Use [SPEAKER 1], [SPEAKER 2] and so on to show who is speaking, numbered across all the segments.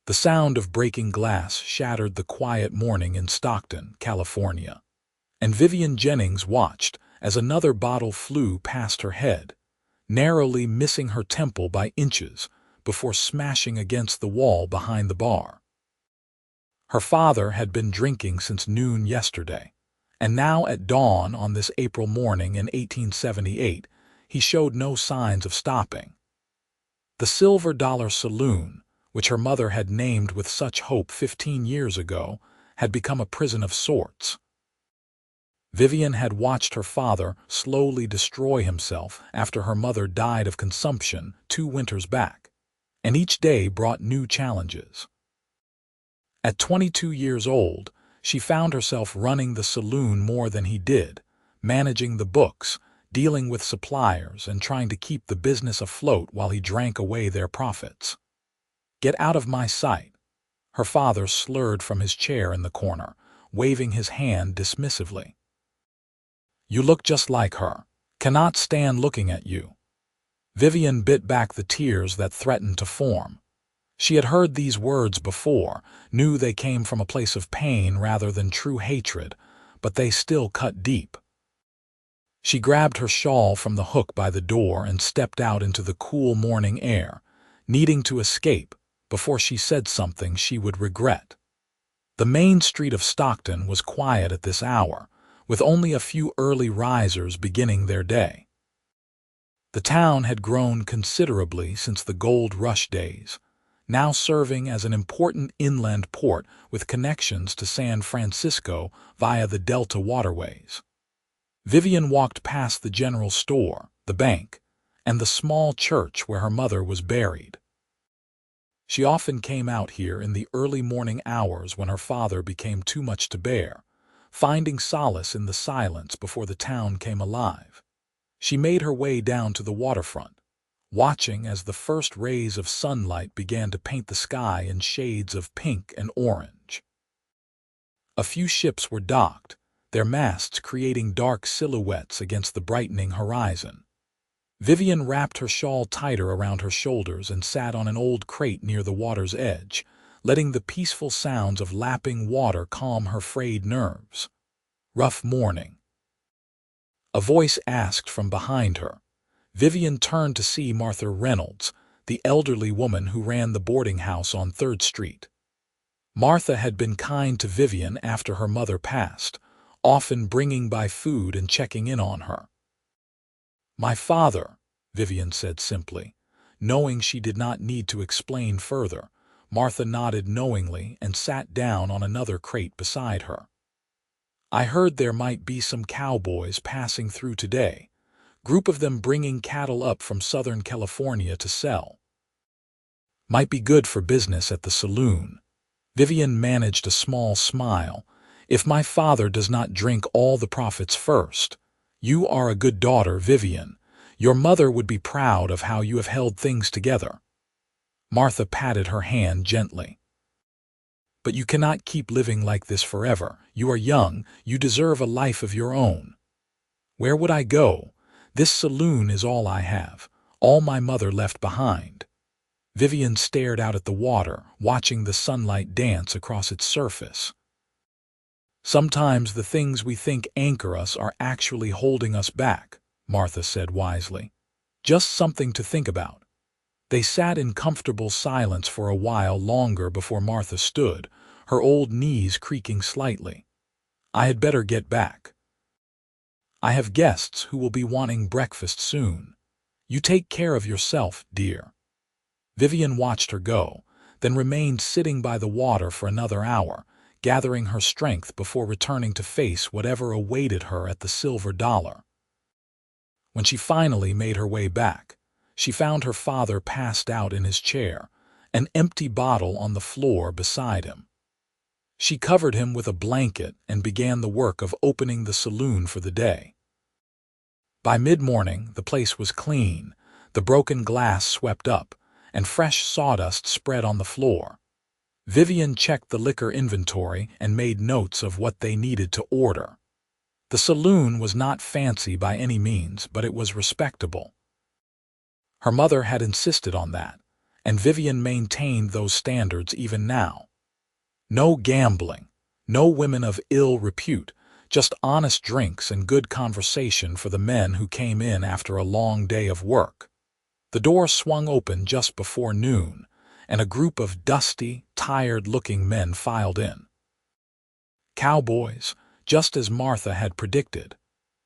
[SPEAKER 1] The sound of breaking glass shattered the quiet morning in Stockton, California, and Vivian Jennings watched as another bottle flew past her head, narrowly missing her temple by inches before smashing against the wall behind the bar. Her father had been drinking since noon yesterday, and now at dawn on this April morning in 1878, he showed no signs of stopping. The Silver Dollar Saloon, which her mother had named with such hope 15 years ago, had become a prison of sorts. Vivian had watched her father slowly destroy himself after her mother died of consumption 2 winters back, and each day brought new challenges. At 22 years old, she found herself running the saloon more than he did, managing the books, dealing with suppliers, and trying to keep the business afloat while he drank away their profits. "Get out of my sight," her father slurred from his chair in the corner, waving his hand dismissively. "You look just like her. Cannot stand looking at you." Vivian bit back the tears that threatened to form. She had heard these words before, knew they came from a place of pain rather than true hatred, but they still cut deep. She grabbed her shawl from the hook by the door and stepped out into the cool morning air, needing to escape before she said something she would regret. The main street of Stockton was quiet at this hour, with only a few early risers beginning their day. The town had grown considerably since the gold rush days, now serving as an important inland port with connections to San Francisco via the Delta waterways. Vivian walked past the general store, the bank, and the small church where her mother was buried. She often came out here in the early morning hours when her father became too much to bear, finding solace in the silence before the town came alive. She made her way down to the waterfront, watching as the first rays of sunlight began to paint the sky in shades of pink and orange. A few ships were docked, their masts creating dark silhouettes against the brightening horizon. Vivian wrapped her shawl tighter around her shoulders and sat on an old crate near the water's edge, letting the peaceful sounds of lapping water calm her frayed nerves. "Rough morning," a voice asked from behind her. Vivian turned to see Martha Reynolds, the elderly woman who ran the boarding house on 3rd Street. Martha had been kind to Vivian after her mother passed, often bringing by food and checking in on her. "My father," Vivian said simply. Knowing she did not need to explain further, Martha nodded knowingly and sat down on another crate beside her. "I heard there might be some cowboys passing through today, group of them bringing cattle up from Southern California to sell. Might be good for business at the saloon." Vivian managed a small smile. "If my father does not drink all the profits first. You are a good daughter, Vivian. Your mother would be proud of how you have held things together." Martha patted her hand gently. "But you cannot keep living like this forever. You are young. You deserve a life of your own." "Where would I go? This saloon is all I have, all my mother left behind." Vivian stared out at the water, watching the sunlight dance across its surface. "Sometimes the things we think anchor us are actually holding us back," Martha said wisely. "Just something to think about." They sat in comfortable silence for a while longer before Martha stood, her old knees creaking slightly. "I had better get back. I have guests who will be wanting breakfast soon. You take care of yourself, dear." Vivian watched her go, then remained sitting by the water for another hour, gathering her strength before returning to face whatever awaited her at the Silver Dollar. When she finally made her way back, she found her father passed out in his chair, an empty bottle on the floor beside him. She covered him with a blanket and began the work of opening the saloon for the day. By mid-morning, the place was clean, the broken glass swept up, and fresh sawdust spread on the floor. Vivian checked the liquor inventory and made notes of what they needed to order. The saloon was not fancy by any means, but it was respectable. Her mother had insisted on that, and Vivian maintained those standards even now. No gambling, no women of ill repute, just honest drinks and good conversation for the men who came in after a long day of work. The door swung open just before noon, and a group of dusty, tired-looking men filed in. Cowboys, just as Martha had predicted.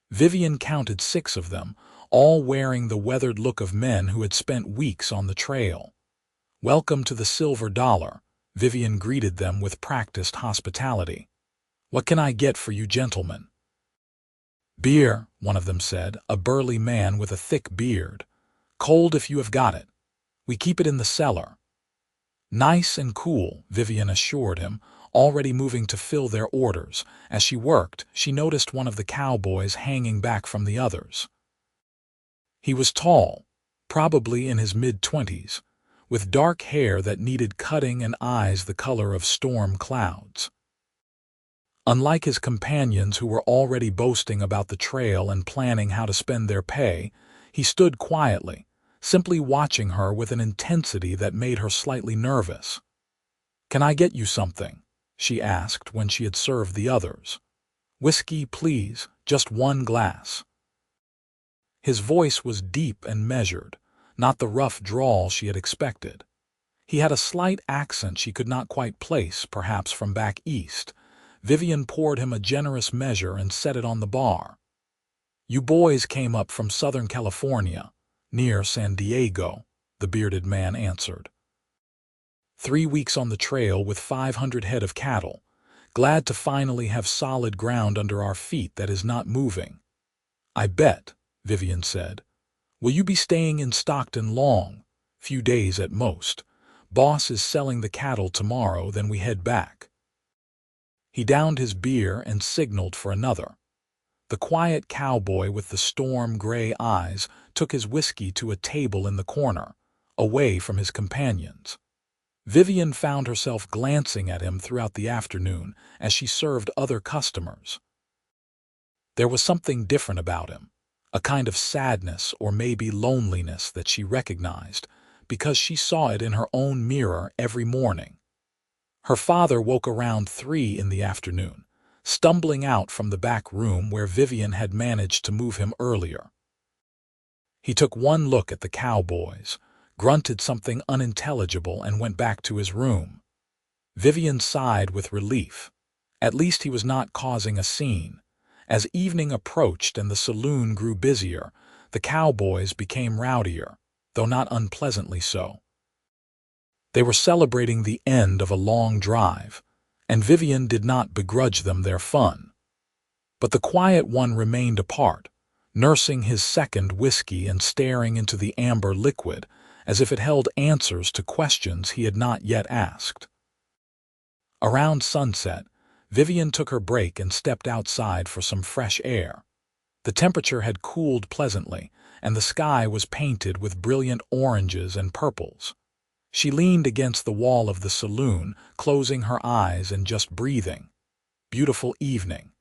[SPEAKER 1] Vivian counted 6 of them, all wearing the weathered look of men who had spent weeks on the trail. "Welcome to the Silver Dollar," Vivian greeted them with practiced hospitality. "What can I get for you gentlemen?" "Beer," one of them said, a burly man with a thick beard. "Cold if you have got it. We keep it in the cellar." "Nice and cool," Vivian assured him, already moving to fill their orders. As she worked, she noticed one of the cowboys hanging back from the others. He was tall, probably in his mid-20s, with dark hair that needed cutting and eyes the color of storm clouds. Unlike his companions who were already boasting about the trail and planning how to spend their pay, he stood quietly, simply watching her with an intensity that made her slightly nervous. "Can I get you something?" she asked when she had served the others. "Whiskey, please, just 1 glass." His voice was deep and measured, not the rough drawl she had expected. He had a slight accent she could not quite place, perhaps from back east. Vivian poured him a generous measure and set it on the bar. "You boys came up from Southern California, near San Diego," the bearded man answered. 3 weeks on the trail with 500 head of cattle. Glad to finally have solid ground under our feet that is not moving." "I bet," Vivian said. "Will you be staying in Stockton long?" "Few days at most. Boss is selling the cattle tomorrow, then we head back." He downed his beer and signaled for another. The quiet cowboy with the storm-gray eyes took his whiskey to a table in the corner, away from his companions. Vivian found herself glancing at him throughout the afternoon as she served other customers. There was something different about him, a kind of sadness or maybe loneliness that she recognized, because she saw it in her own mirror every morning. Her father woke around 3 in the afternoon, stumbling out from the back room where Vivian had managed to move him earlier. He took one look at the cowboys, grunted something unintelligible, and went back to his room. Vivian sighed with relief. At least he was not causing a scene. As evening approached and the saloon grew busier, the cowboys became rowdier, though not unpleasantly so. They were celebrating the end of a long drive, and Vivian did not begrudge them their fun. But the quiet one remained apart, nursing his second whiskey and staring into the amber liquid as if it held answers to questions he had not yet asked. Around sunset, Vivian took her break and stepped outside for some fresh air. The temperature had cooled pleasantly, and the sky was painted with brilliant oranges and purples. She leaned against the wall of the saloon, closing her eyes and just breathing. Beautiful evening.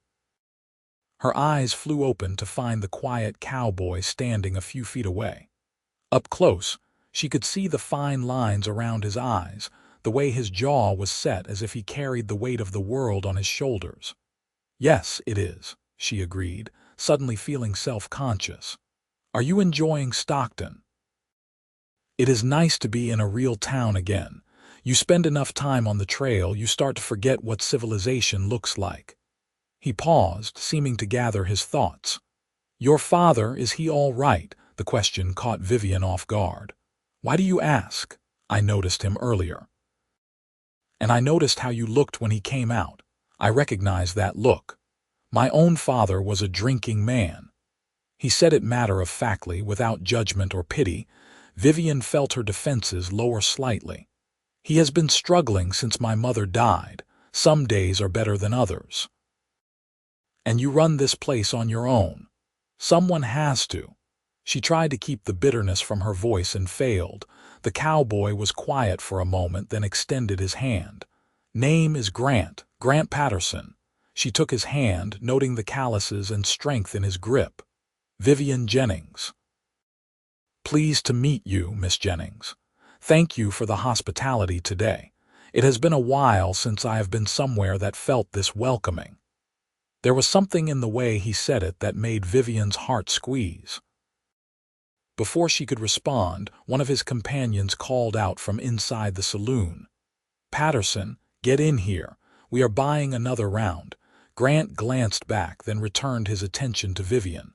[SPEAKER 1] Her eyes flew open to find the quiet cowboy standing a few feet away. Up close, she could see the fine lines around his eyes, the way his jaw was set as if he carried the weight of the world on his shoulders. "Yes, it is," she agreed, suddenly feeling self-conscious. "Are you enjoying Stockton?" "It is nice to be in a real town again. You spend enough time on the trail, you start to forget what civilization looks like." He paused, seeming to gather his thoughts. "Your father, is he all right?" The question caught Vivian off guard. "Why do you ask? I noticed him earlier. And I noticed how you looked when he came out. I recognized that look. My own father was a drinking man." He said it matter-of-factly, without judgment or pity. Vivian felt her defenses lower slightly. "He has been struggling since my mother died. Some days are better than others." "And you run this place on your own?" "Someone has to." She tried to keep the bitterness from her voice and failed. The cowboy was quiet for a moment, then extended his hand. "Name is Grant Patterson." She took his hand, noting the calluses and strength in his grip. "Vivian Jennings." "Pleased to meet you, Miss Jennings." Thank you for the hospitality today. It has been a while since I have been somewhere that felt this welcoming." There was something in the way he said it that made Vivian's heart squeeze. Before she could respond, one of his companions called out from inside the saloon. "Patterson, get in here. We are buying another round." Grant glanced back, then returned his attention to Vivian.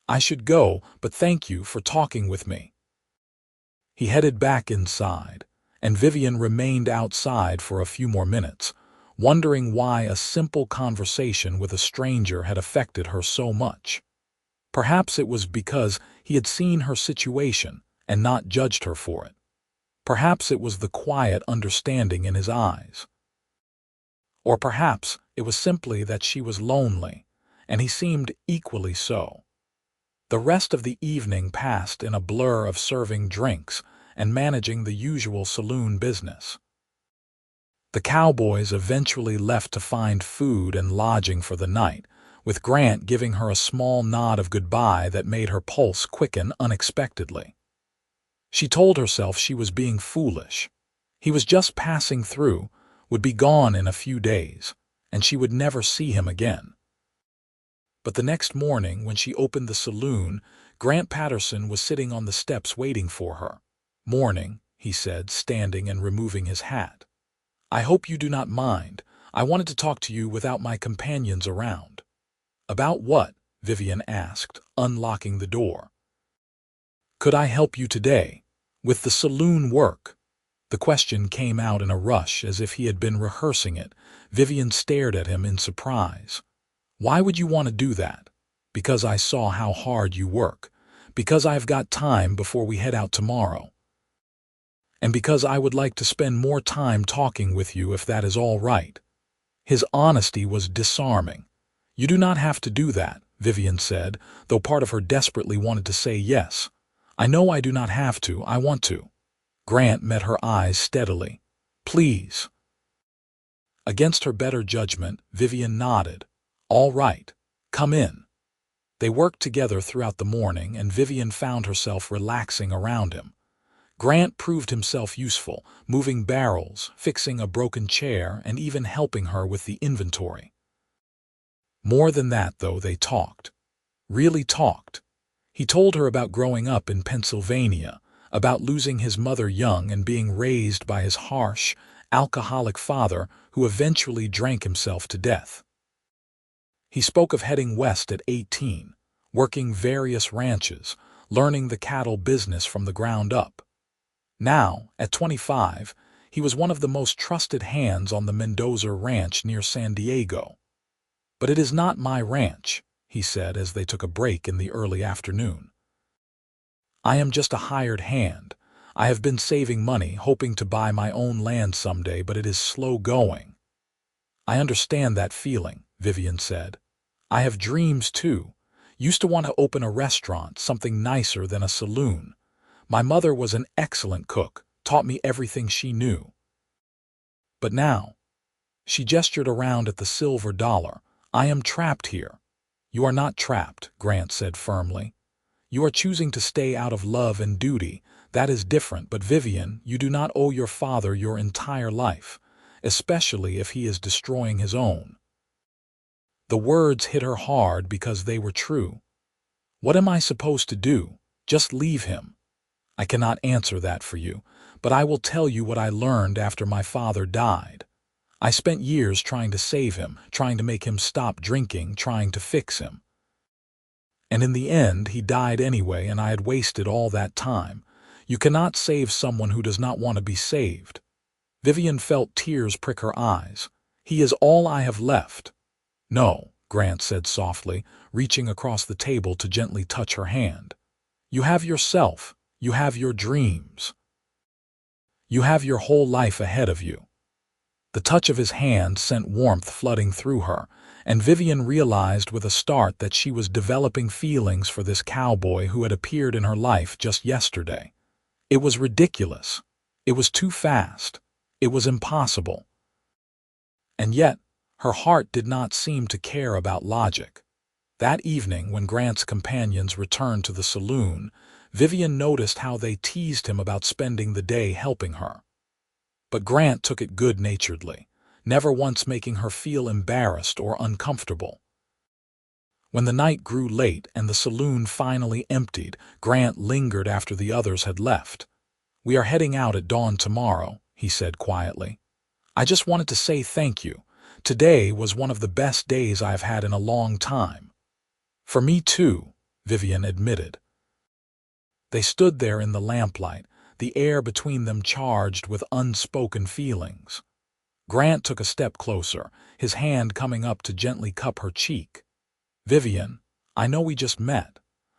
[SPEAKER 1] "I should go, but thank you for talking with me." He headed back inside, and Vivian remained outside for a few more minutes, wondering why a simple conversation with a stranger had affected her so much. Perhaps it was because he had seen her situation and not judged her for it. Perhaps it was the quiet understanding in his eyes. Or perhaps it was simply that she was lonely, and he seemed equally so. The rest of the evening passed in a blur of serving drinks and managing the usual saloon business. The Cowboys eventually left to find food and lodging for the night, with Grant giving her a small nod of goodbye that made her pulse quicken unexpectedly. She told herself she was being foolish. He was just passing through, would be gone in a few days, and she would never see him again. But the next morning, when she opened the saloon, Grant Patterson was sitting on the steps waiting for her. "Morning," he said, standing and removing his hat. "I hope you do not mind. I wanted to talk to you without my companions around." "About what?" Vivian asked, unlocking the door. "Could I help you today? With the saloon work?" The question came out in a rush, as if he had been rehearsing it. Vivian stared at him in surprise. "Why would you want to do that?" "Because I saw how hard you work. Because I've got time before we head out tomorrow. And because I would like to spend more time talking with you, if that is all right." His honesty was disarming. "You do not have to do that," Vivian said, though part of her desperately wanted to say yes. "I know I do not have to. I want to." Grant met her eyes steadily. "Please." Against her better judgment, Vivian nodded. "All right. Come in." They worked together throughout the morning, and Vivian found herself relaxing around him. Grant proved himself useful, moving barrels, fixing a broken chair, and even helping her with the inventory. More than that, though, they talked. Really talked. He told her about growing up in Pennsylvania, about losing his mother young and being raised by his harsh, alcoholic father who eventually drank himself to death. He spoke of heading west at 18, working various ranches, learning the cattle business from the ground up. Now, at 25, he was one of the most trusted hands on the Mendoza Ranch near San Diego. "But it is not my ranch," he said as they took a break in the early afternoon. "I am just a hired hand. I have been saving money, hoping to buy my own land someday, but it is slow going." "I understand that feeling," Vivian said. "I have dreams too. Used to want to open a restaurant, something nicer than a saloon. My mother was an excellent cook, taught me everything she knew. But now," she gestured around at the silver dollar, "I am trapped here." "You are not trapped," Grant said firmly. "You are choosing to stay out of love and duty. That is different, but Vivian, you do not owe your father your entire life, especially if he is destroying his own." The words hit her hard because they were true. "What am I supposed to do? Just leave him?" "I cannot answer that for you, but I will tell you what I learned after my father died. I spent years trying to save him, trying to make him stop drinking, trying to fix him. And in the end, he died anyway, and I had wasted all that time. You cannot save someone who does not want to be saved." Vivian felt tears prick her eyes. "He is all I have left." "No," Grant said softly, reaching across the table to gently touch her hand. "You have yourself. You have your dreams. You have your whole life ahead of you." The touch of his hand sent warmth flooding through her, and Vivian realized with a start that she was developing feelings for this cowboy who had appeared in her life just yesterday. It was ridiculous. It was too fast. It was impossible. And yet, her heart did not seem to care about logic. That evening, when Grant's companions returned to the saloon, Vivian noticed how they teased him about spending the day helping her. But Grant took it good-naturedly, never once making her feel embarrassed or uncomfortable. When the night grew late and the saloon finally emptied, Grant lingered after the others had left. "We are heading out at dawn tomorrow," he said quietly. "I just wanted to say thank you. Today was one of the best days I've had in a long time." "For me too," Vivian admitted. They stood there in the lamplight, the air between them charged with unspoken feelings. Grant took a step closer, his hand coming up to gently cup her cheek. "Vivian, I know we just met.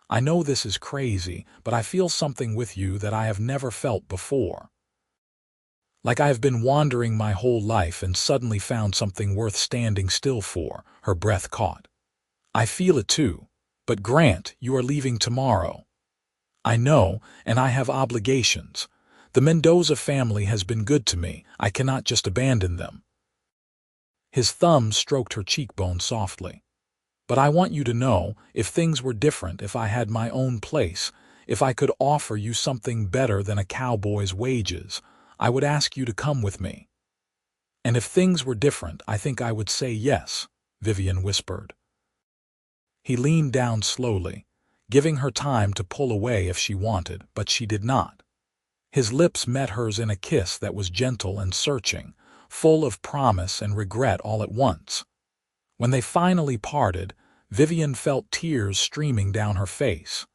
[SPEAKER 1] I know this is crazy, but I feel something with you that I have never felt before. Like I have been wandering my whole life and suddenly found something worth standing still for," her breath caught. "I feel it too. But Grant, you are leaving tomorrow." "I know, and I have obligations. The Mendoza family has been good to me. I cannot just abandon them." His thumb stroked her cheekbone softly. "But I want you to know, if things were different, if I had my own place, if I could offer you something better than a cowboy's wages, I would ask you to come with me." "And if things were different, I think I would say yes," Vivian whispered. He leaned down slowly, giving her time to pull away if she wanted, but she did not. His lips met hers in a kiss that was gentle and searching, full of promise and regret all at once. When they finally parted, Vivian felt tears streaming down her face.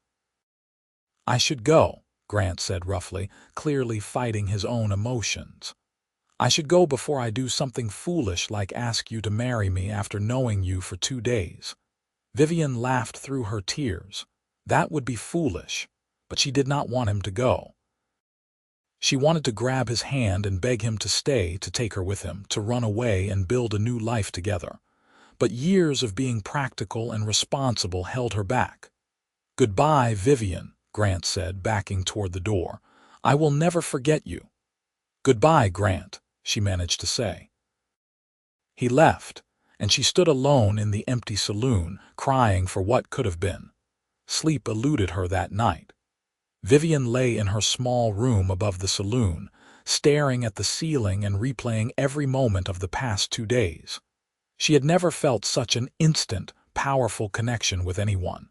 [SPEAKER 1] "I should go," Grant said roughly, clearly fighting his own emotions. "I should go before I do something foolish like ask you to marry me after knowing you for 2 days. Vivian laughed through her tears. That would be foolish, but she did not want him to go. She wanted to grab his hand and beg him to stay, to take her with him, to run away and build a new life together. But years of being practical and responsible held her back. "Goodbye, Vivian," Grant said, backing toward the door. "I will never forget you." "Goodbye, Grant," she managed to say. He left, and she stood alone in the empty saloon, crying for what could have been. Sleep eluded her that night. Vivian lay in her small room above the saloon, staring at the ceiling and replaying every moment of the past 2 days. She had never felt such an instant, powerful connection with anyone.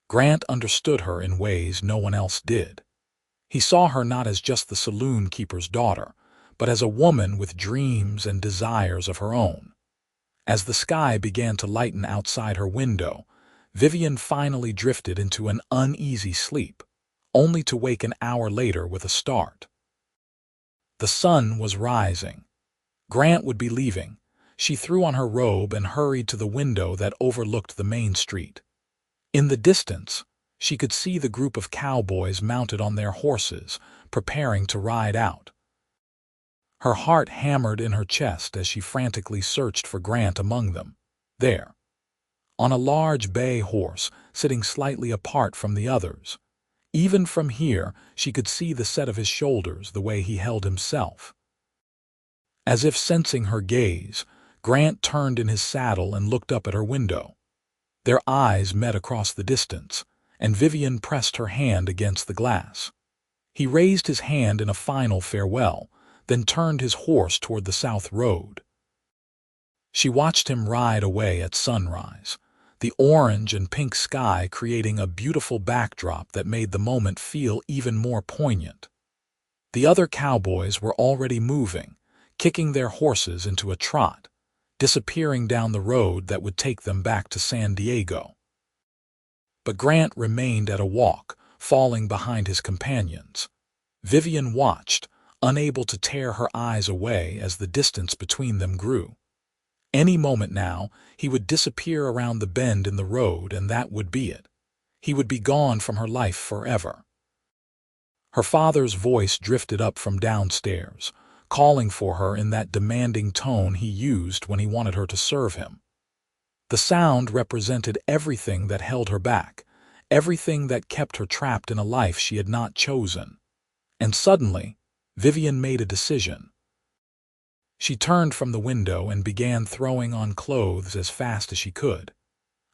[SPEAKER 1] Grant understood her in ways no one else did. He saw her not as just the saloon keeper's daughter, but as a woman with dreams and desires of her own. As the sky began to lighten outside her window, Vivian finally drifted into an uneasy sleep, only to wake an hour later with a start. The sun was rising. Grant would be leaving. She threw on her robe and hurried to the window that overlooked the main street. In the distance, she could see the group of cowboys mounted on their horses, preparing to ride out. Her heart hammered in her chest as she frantically searched for Grant among them. There, on a large bay horse, sitting slightly apart from the others. Even from here, she could see the set of his shoulders, the way he held himself. As if sensing her gaze, Grant turned in his saddle and looked up at her window. Their eyes met across the distance, and Vivian pressed her hand against the glass. He raised his hand in a final farewell, then turned his horse toward the south road. She watched him ride away at sunrise, the orange and pink sky creating a beautiful backdrop that made the moment feel even more poignant. The other cowboys were already moving, kicking their horses into a trot, disappearing down the road that would take them back to San Diego. But Grant remained at a walk, falling behind his companions. Vivian watched, unable to tear her eyes away as the distance between them grew. Any moment now, he would disappear around the bend in the road, and that would be it. He would be gone from her life forever. Her father's voice drifted up from downstairs, calling for her in that demanding tone he used when he wanted her to serve him. The sound represented everything that held her back, everything that kept her trapped in a life she had not chosen. And suddenly, Vivian made a decision. She turned from the window and began throwing on clothes as fast as she could.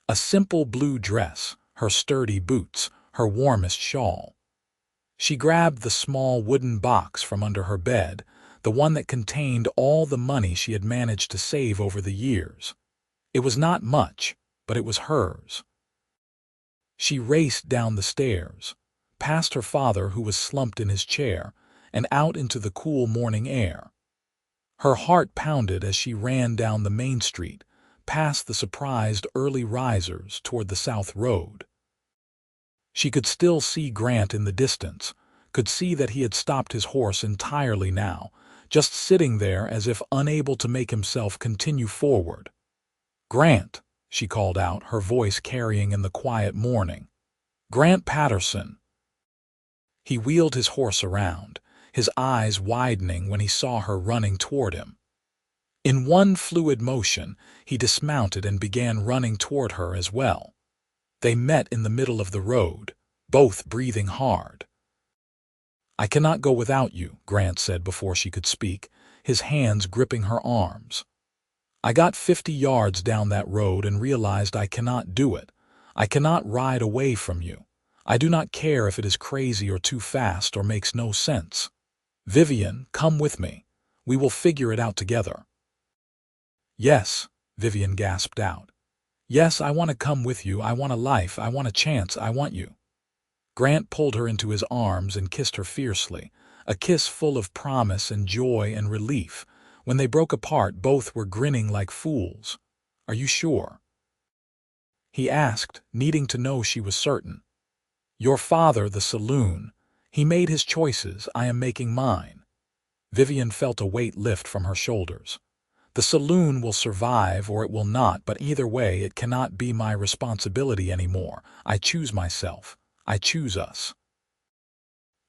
[SPEAKER 1] A simple blue dress, her sturdy boots, her warmest shawl. She grabbed the small wooden box from under her bed, the one that contained all the money she had managed to save over the years. It was not much, but it was hers. She raced down the stairs, past her father who was slumped in his chair, and out into the cool morning air. Her heart pounded as she ran down the main street, past the surprised early risers toward the South Road. She could still see Grant in the distance, could see that he had stopped his horse entirely now, just sitting there as if unable to make himself continue forward. "Grant," she called out, her voice carrying in the quiet morning. "Grant Patterson." He wheeled his horse around, his eyes widening when he saw her running toward him. In one fluid motion, he dismounted and began running toward her as well. They met in the middle of the road, both breathing hard. "I cannot go without you," Grant said before she could speak, his hands gripping her arms. "I got 50 yards down that road and realized I cannot do it. I cannot ride away from you. I do not care if it is crazy or too fast or makes no sense. Vivian, come with me. We will figure it out together." "Yes," Vivian gasped out. "Yes, I want to come with you. I want a life. I want a chance. I want you." Grant pulled her into his arms and kissed her fiercely, a kiss full of promise and joy and relief. When they broke apart, both were grinning like fools. "Are you sure?" he asked, needing to know she was certain. "Your father, the saloon. He made his choices. I am making mine." Vivian felt a weight lift from her shoulders. "The saloon will survive or it will not, but either way it cannot be my responsibility anymore. I choose myself. I choose us."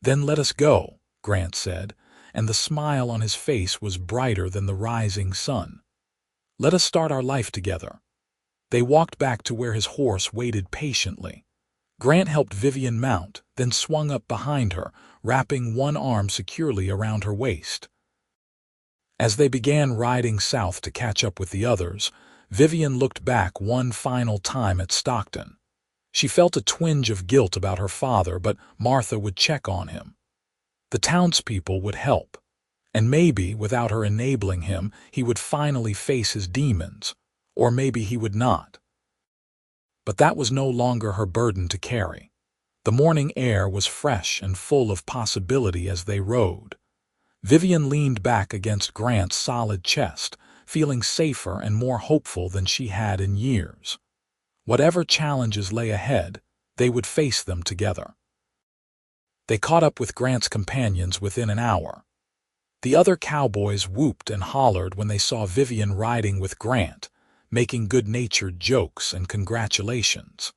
[SPEAKER 1] "Then let us go," Grant said, and the smile on his face was brighter than the rising sun. "Let us start our life together." They walked back to where his horse waited patiently. Grant helped Vivian mount, then swung up behind her, wrapping one arm securely around her waist. As they began riding south to catch up with the others, Vivian looked back one final time at Stockton. She felt a twinge of guilt about her father, but Martha would check on him. The townspeople would help, and maybe, without her enabling him, he would finally face his demons, or maybe he would not. But that was no longer her burden to carry. The morning air was fresh and full of possibility as they rode. Vivian leaned back against Grant's solid chest, feeling safer and more hopeful than she had in years. Whatever challenges lay ahead, they would face them together. They caught up with Grant's companions within an hour. The other cowboys whooped and hollered when they saw Vivian riding with Grant, making good-natured jokes and congratulations.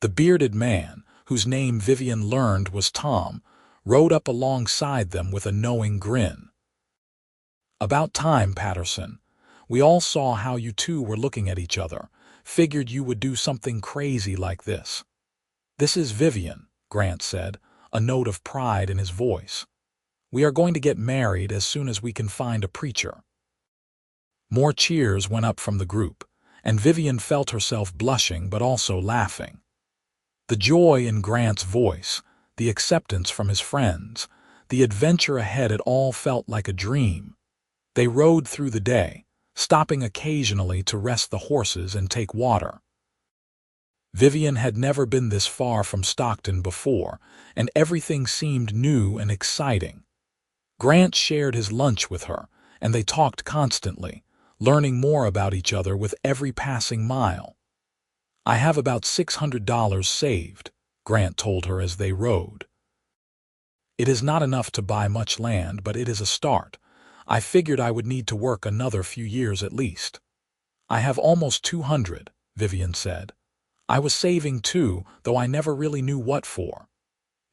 [SPEAKER 1] The bearded man, whose name Vivian learned was Tom, rode up alongside them with a knowing grin. "About time, Patterson. We all saw how you two were looking at each other. Figured you would do something crazy like this." "This is Vivian," Grant said, a note of pride in his voice. "We are going to get married as soon as we can find a preacher." More cheers went up from the group, and Vivian felt herself blushing but also laughing. The joy in Grant's voice, the acceptance from his friends, the adventure ahead, it all felt like a dream. They rode through the day, stopping occasionally to rest the horses and take water. Vivian had never been this far from Stockton before, and everything seemed new and exciting. Grant shared his lunch with her, and they talked constantly, learning more about each other with every passing mile. "I have about $600 saved," Grant told her as they rode. "It is not enough to buy much land, but it is a start. I figured I would need to work another few years at least." "I have almost 200, Vivian said. "I was saving too, though I never really knew what for."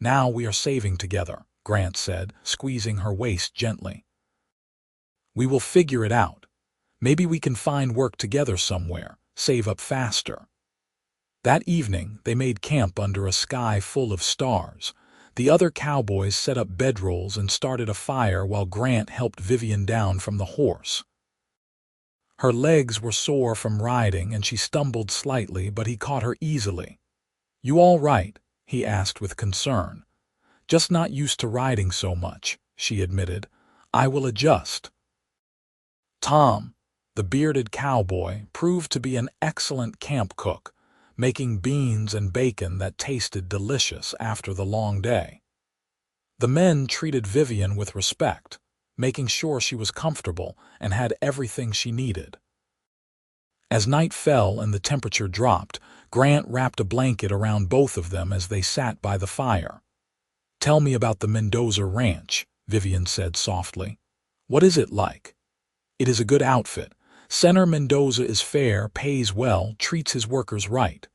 [SPEAKER 1] "Now we are saving together," Grant said, squeezing her waist gently. "We will figure it out. Maybe we can find work together somewhere, save up faster." That evening, they made camp under a sky full of stars. The other cowboys set up bedrolls and started a fire while Grant helped Vivian down from the horse. Her legs were sore from riding and she stumbled slightly, but he caught her easily. "You all right?" he asked with concern. Just not used to riding so much, she admitted. I will adjust. Tom, the bearded cowboy, proved to be an excellent camp cook, making beans and bacon that tasted delicious after the long day. The men treated Vivian with respect, making sure she was comfortable and had everything she needed. As night fell and the temperature dropped, Grant wrapped a blanket around both of them as they sat by the fire. "Tell me about the Mendoza Ranch," Vivian said softly. "What is it like?" "It is a good outfit. Senator Mendoza is fair, pays well, treats his workers right.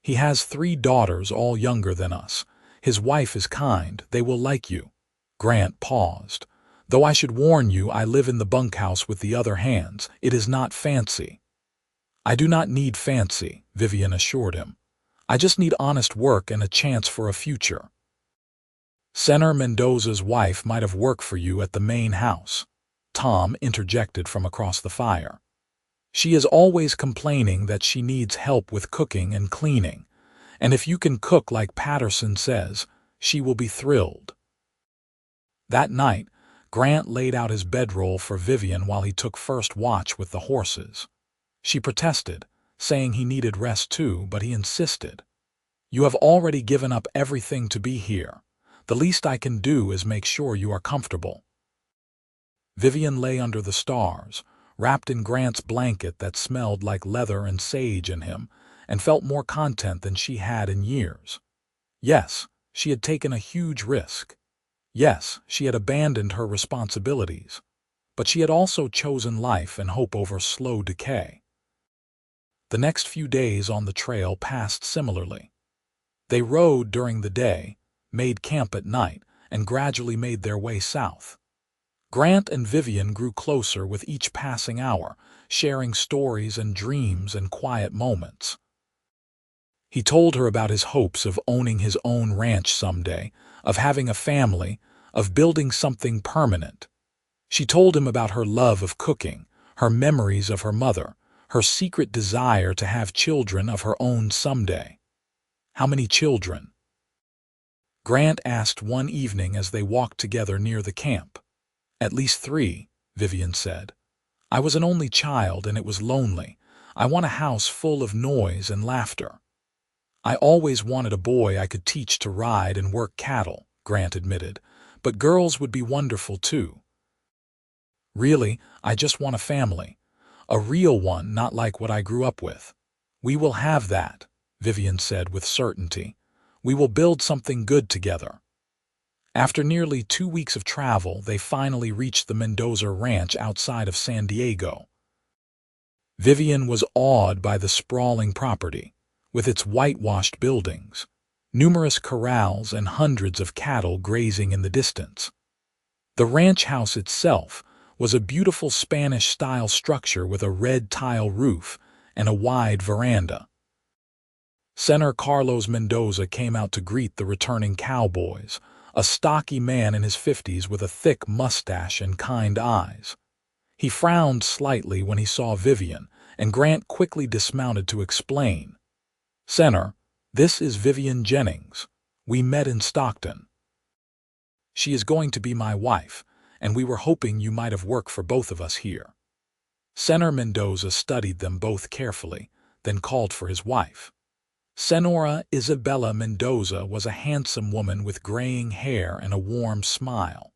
[SPEAKER 1] He has 3 daughters, all younger than us. His wife is kind. They will like you." Grant paused. "Though I should warn you, I live in the bunkhouse with the other hands. It is not fancy." "I do not need fancy," Vivian assured him. "I just need honest work and a chance for a future." "Senator Mendoza's wife might have worked for you at the main house," Tom interjected from across the fire. "She is always complaining that she needs help with cooking and cleaning, and if you can cook like Patterson says, she will be thrilled." That night, Grant laid out his bedroll for Vivian while he took first watch with the horses. She protested, saying he needed rest too, but he insisted. "You have already given up everything to be here. The least I can do is make sure you are comfortable." Vivian lay under the stars, wrapped in Grant's blanket that smelled like leather and sage in him, and felt more content than she had in years. Yes, she had taken a huge risk. Yes, she had abandoned her responsibilities. But she had also chosen life and hope over slow decay. The next few days on the trail passed similarly. They rode during the day, made camp at night, and gradually made their way south. Grant and Vivian grew closer with each passing hour, sharing stories and dreams and quiet moments. He told her about his hopes of owning his own ranch someday, of having a family, of building something permanent. She told him about her love of cooking, her memories of her mother, her secret desire to have children of her own someday. "How many children?" Grant asked one evening as they walked together near the camp. "At least 3, Vivian said. "I was an only child and it was lonely. I want a house full of noise and laughter." "I always wanted a boy I could teach to ride and work cattle," Grant admitted, "but girls would be wonderful too. Really, I just want a family. A real one, not like what I grew up with." "We will have that," Vivian said with certainty. "We will build something good together." After nearly 2 weeks of travel, they finally reached the Mendoza Ranch outside of San Diego. Vivian was awed by the sprawling property, with its whitewashed buildings, numerous corrals, and hundreds of cattle grazing in the distance. The ranch house itself was a beautiful Spanish-style structure with a red tile roof and a wide veranda. Senator Carlos Mendoza came out to greet the returning cowboys, a stocky man in his 50s with a thick mustache and kind eyes. He frowned slightly when he saw Vivian, and Grant quickly dismounted to explain. "Senator, this is Vivian Jennings. We met in Stockton. She is going to be my wife, and we were hoping you might have worked for both of us here." Senator Mendoza studied them both carefully, then called for his wife. Senora Isabella Mendoza was a handsome woman with graying hair and a warm smile.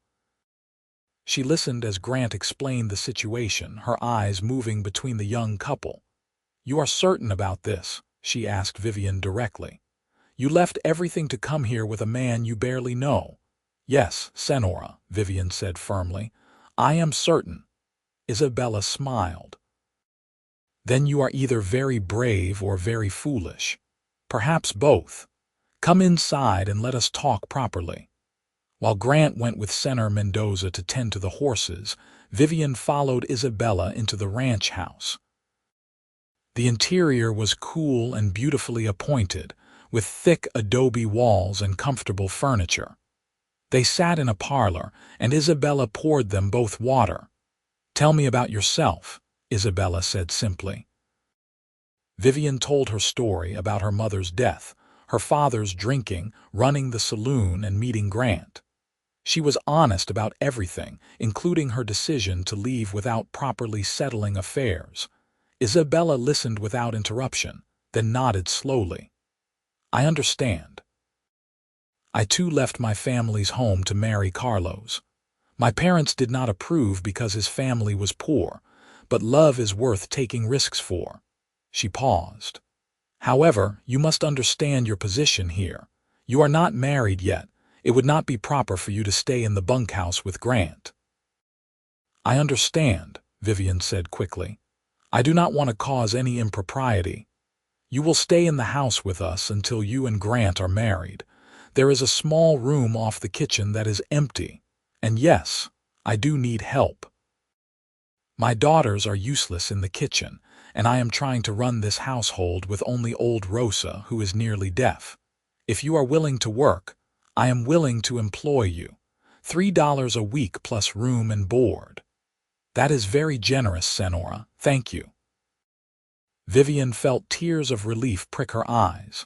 [SPEAKER 1] She listened as Grant explained the situation, her eyes moving between the young couple. "You are certain about this?" she asked Vivian directly. "You left everything to come here with a man you barely know." "Yes, Senora," Vivian said firmly. "I am certain." Isabella smiled. "Then you are either very brave or very foolish. Perhaps both. Come inside and let us talk properly." While Grant went with Senator Mendoza to tend to the horses, Vivian followed Isabella into the ranch house. The interior was cool and beautifully appointed, with thick adobe walls and comfortable furniture. They sat in a parlor, and Isabella poured them both water. "Tell me about yourself," Isabella said simply. Vivian told her story about her mother's death, her father's drinking, running the saloon, and meeting Grant. She was honest about everything, including her decision to leave without properly settling affairs. Isabella listened without interruption, then nodded slowly. "I understand. I too left my family's home to marry Carlos. My parents did not approve because his family was poor, but love is worth taking risks for." She paused. "However, you must understand your position here. You are not married yet. It would not be proper for you to stay in the bunkhouse with Grant." "I understand," Vivian said quickly. "I do not want to cause any impropriety. You will stay in the house with us until you and Grant are married. There is a small room off the kitchen that is empty. And yes, I do need help. My daughters are useless in the kitchen, and I am trying to run this household with only old Rosa, who is nearly deaf. If you are willing to work, I am willing to employ you. $3 a week plus room and board." "That is very generous, Senora. Thank you." Vivian felt tears of relief prick her eyes.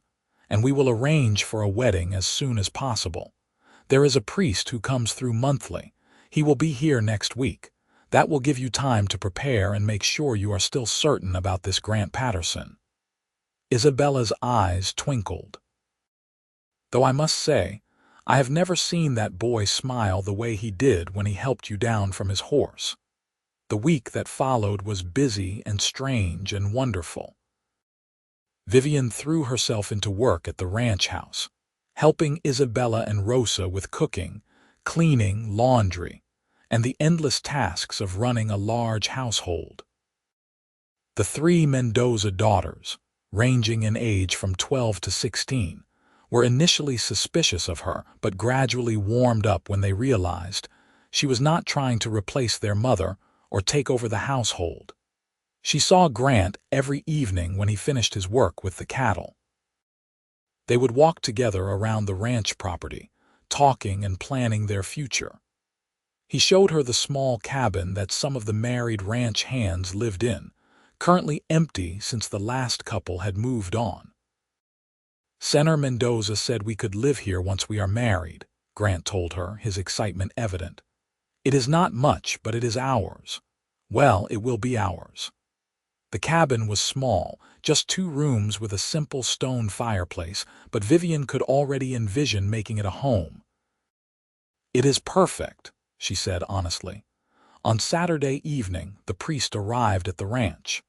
[SPEAKER 1] "And we will arrange for a wedding as soon as possible. There is a priest who comes through monthly. He will be here next week. That will give you time to prepare and make sure you are still certain about this Grant Patterson." Isabella's eyes twinkled. "Though I must say, I have never seen that boy smile the way he did when he helped you down from his horse." The week that followed was busy and strange and wonderful. Vivian threw herself into work at the ranch house, helping Isabella and Rosa with cooking, cleaning, laundry, and the endless tasks of running a large household. The three Mendoza daughters, ranging in age from 12 to 16, were initially suspicious of her but gradually warmed up when they realized she was not trying to replace their mother or take over the household. She saw Grant every evening when he finished his work with the cattle. They would walk together around the ranch property, talking and planning their future. He showed her the small cabin that some of the married ranch hands lived in, currently empty since the last couple had moved on. "Senator Mendoza said we could live here once we are married," Grant told her, his excitement evident. "It is not much, but it is ours. Well, it will be ours." The cabin was small, just 2 rooms with a simple stone fireplace, but Vivian could already envision making it a home. "It is perfect," she said honestly. On Saturday evening, the priest arrived at the ranch.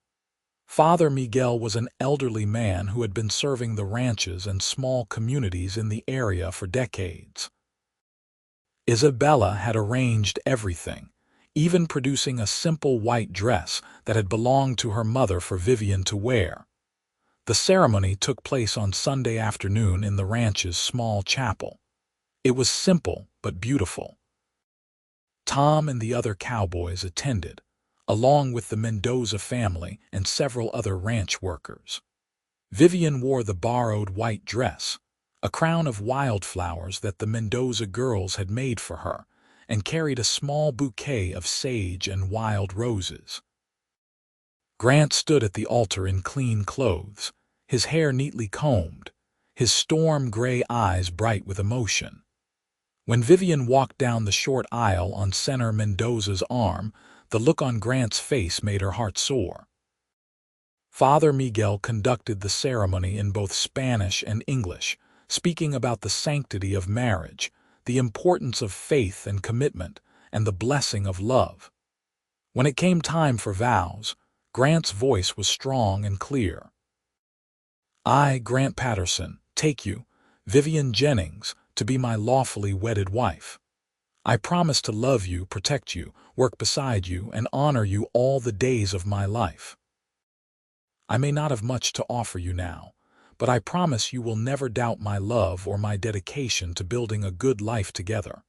[SPEAKER 1] Father Miguel was an elderly man who had been serving the ranches and small communities in the area for decades. Isabella had arranged everything, even producing a simple white dress that had belonged to her mother for Vivian to wear. The ceremony took place on Sunday afternoon in the ranch's small chapel. It was simple but beautiful. Tom and the other cowboys attended, along with the Mendoza family and several other ranch workers. Vivian wore the borrowed white dress, a crown of wildflowers that the Mendoza girls had made for her, and carried a small bouquet of sage and wild roses. Grant stood at the altar in clean clothes, his hair neatly combed, his storm-gray eyes bright with emotion. When Vivian walked down the short aisle on Senator Mendoza's arm, the look on Grant's face made her heart soar. Father Miguel conducted the ceremony in both Spanish and English, speaking about the sanctity of marriage, the importance of faith and commitment, and the blessing of love. When it came time for vows, Grant's voice was strong and clear. "I, Grant Patterson, take you, Vivian Jennings, to be my lawfully wedded wife. I promise to love you, protect you, work beside you, and honor you all the days of my life. I may not have much to offer you now, but I promise you will never doubt my love or my dedication to building a good life together."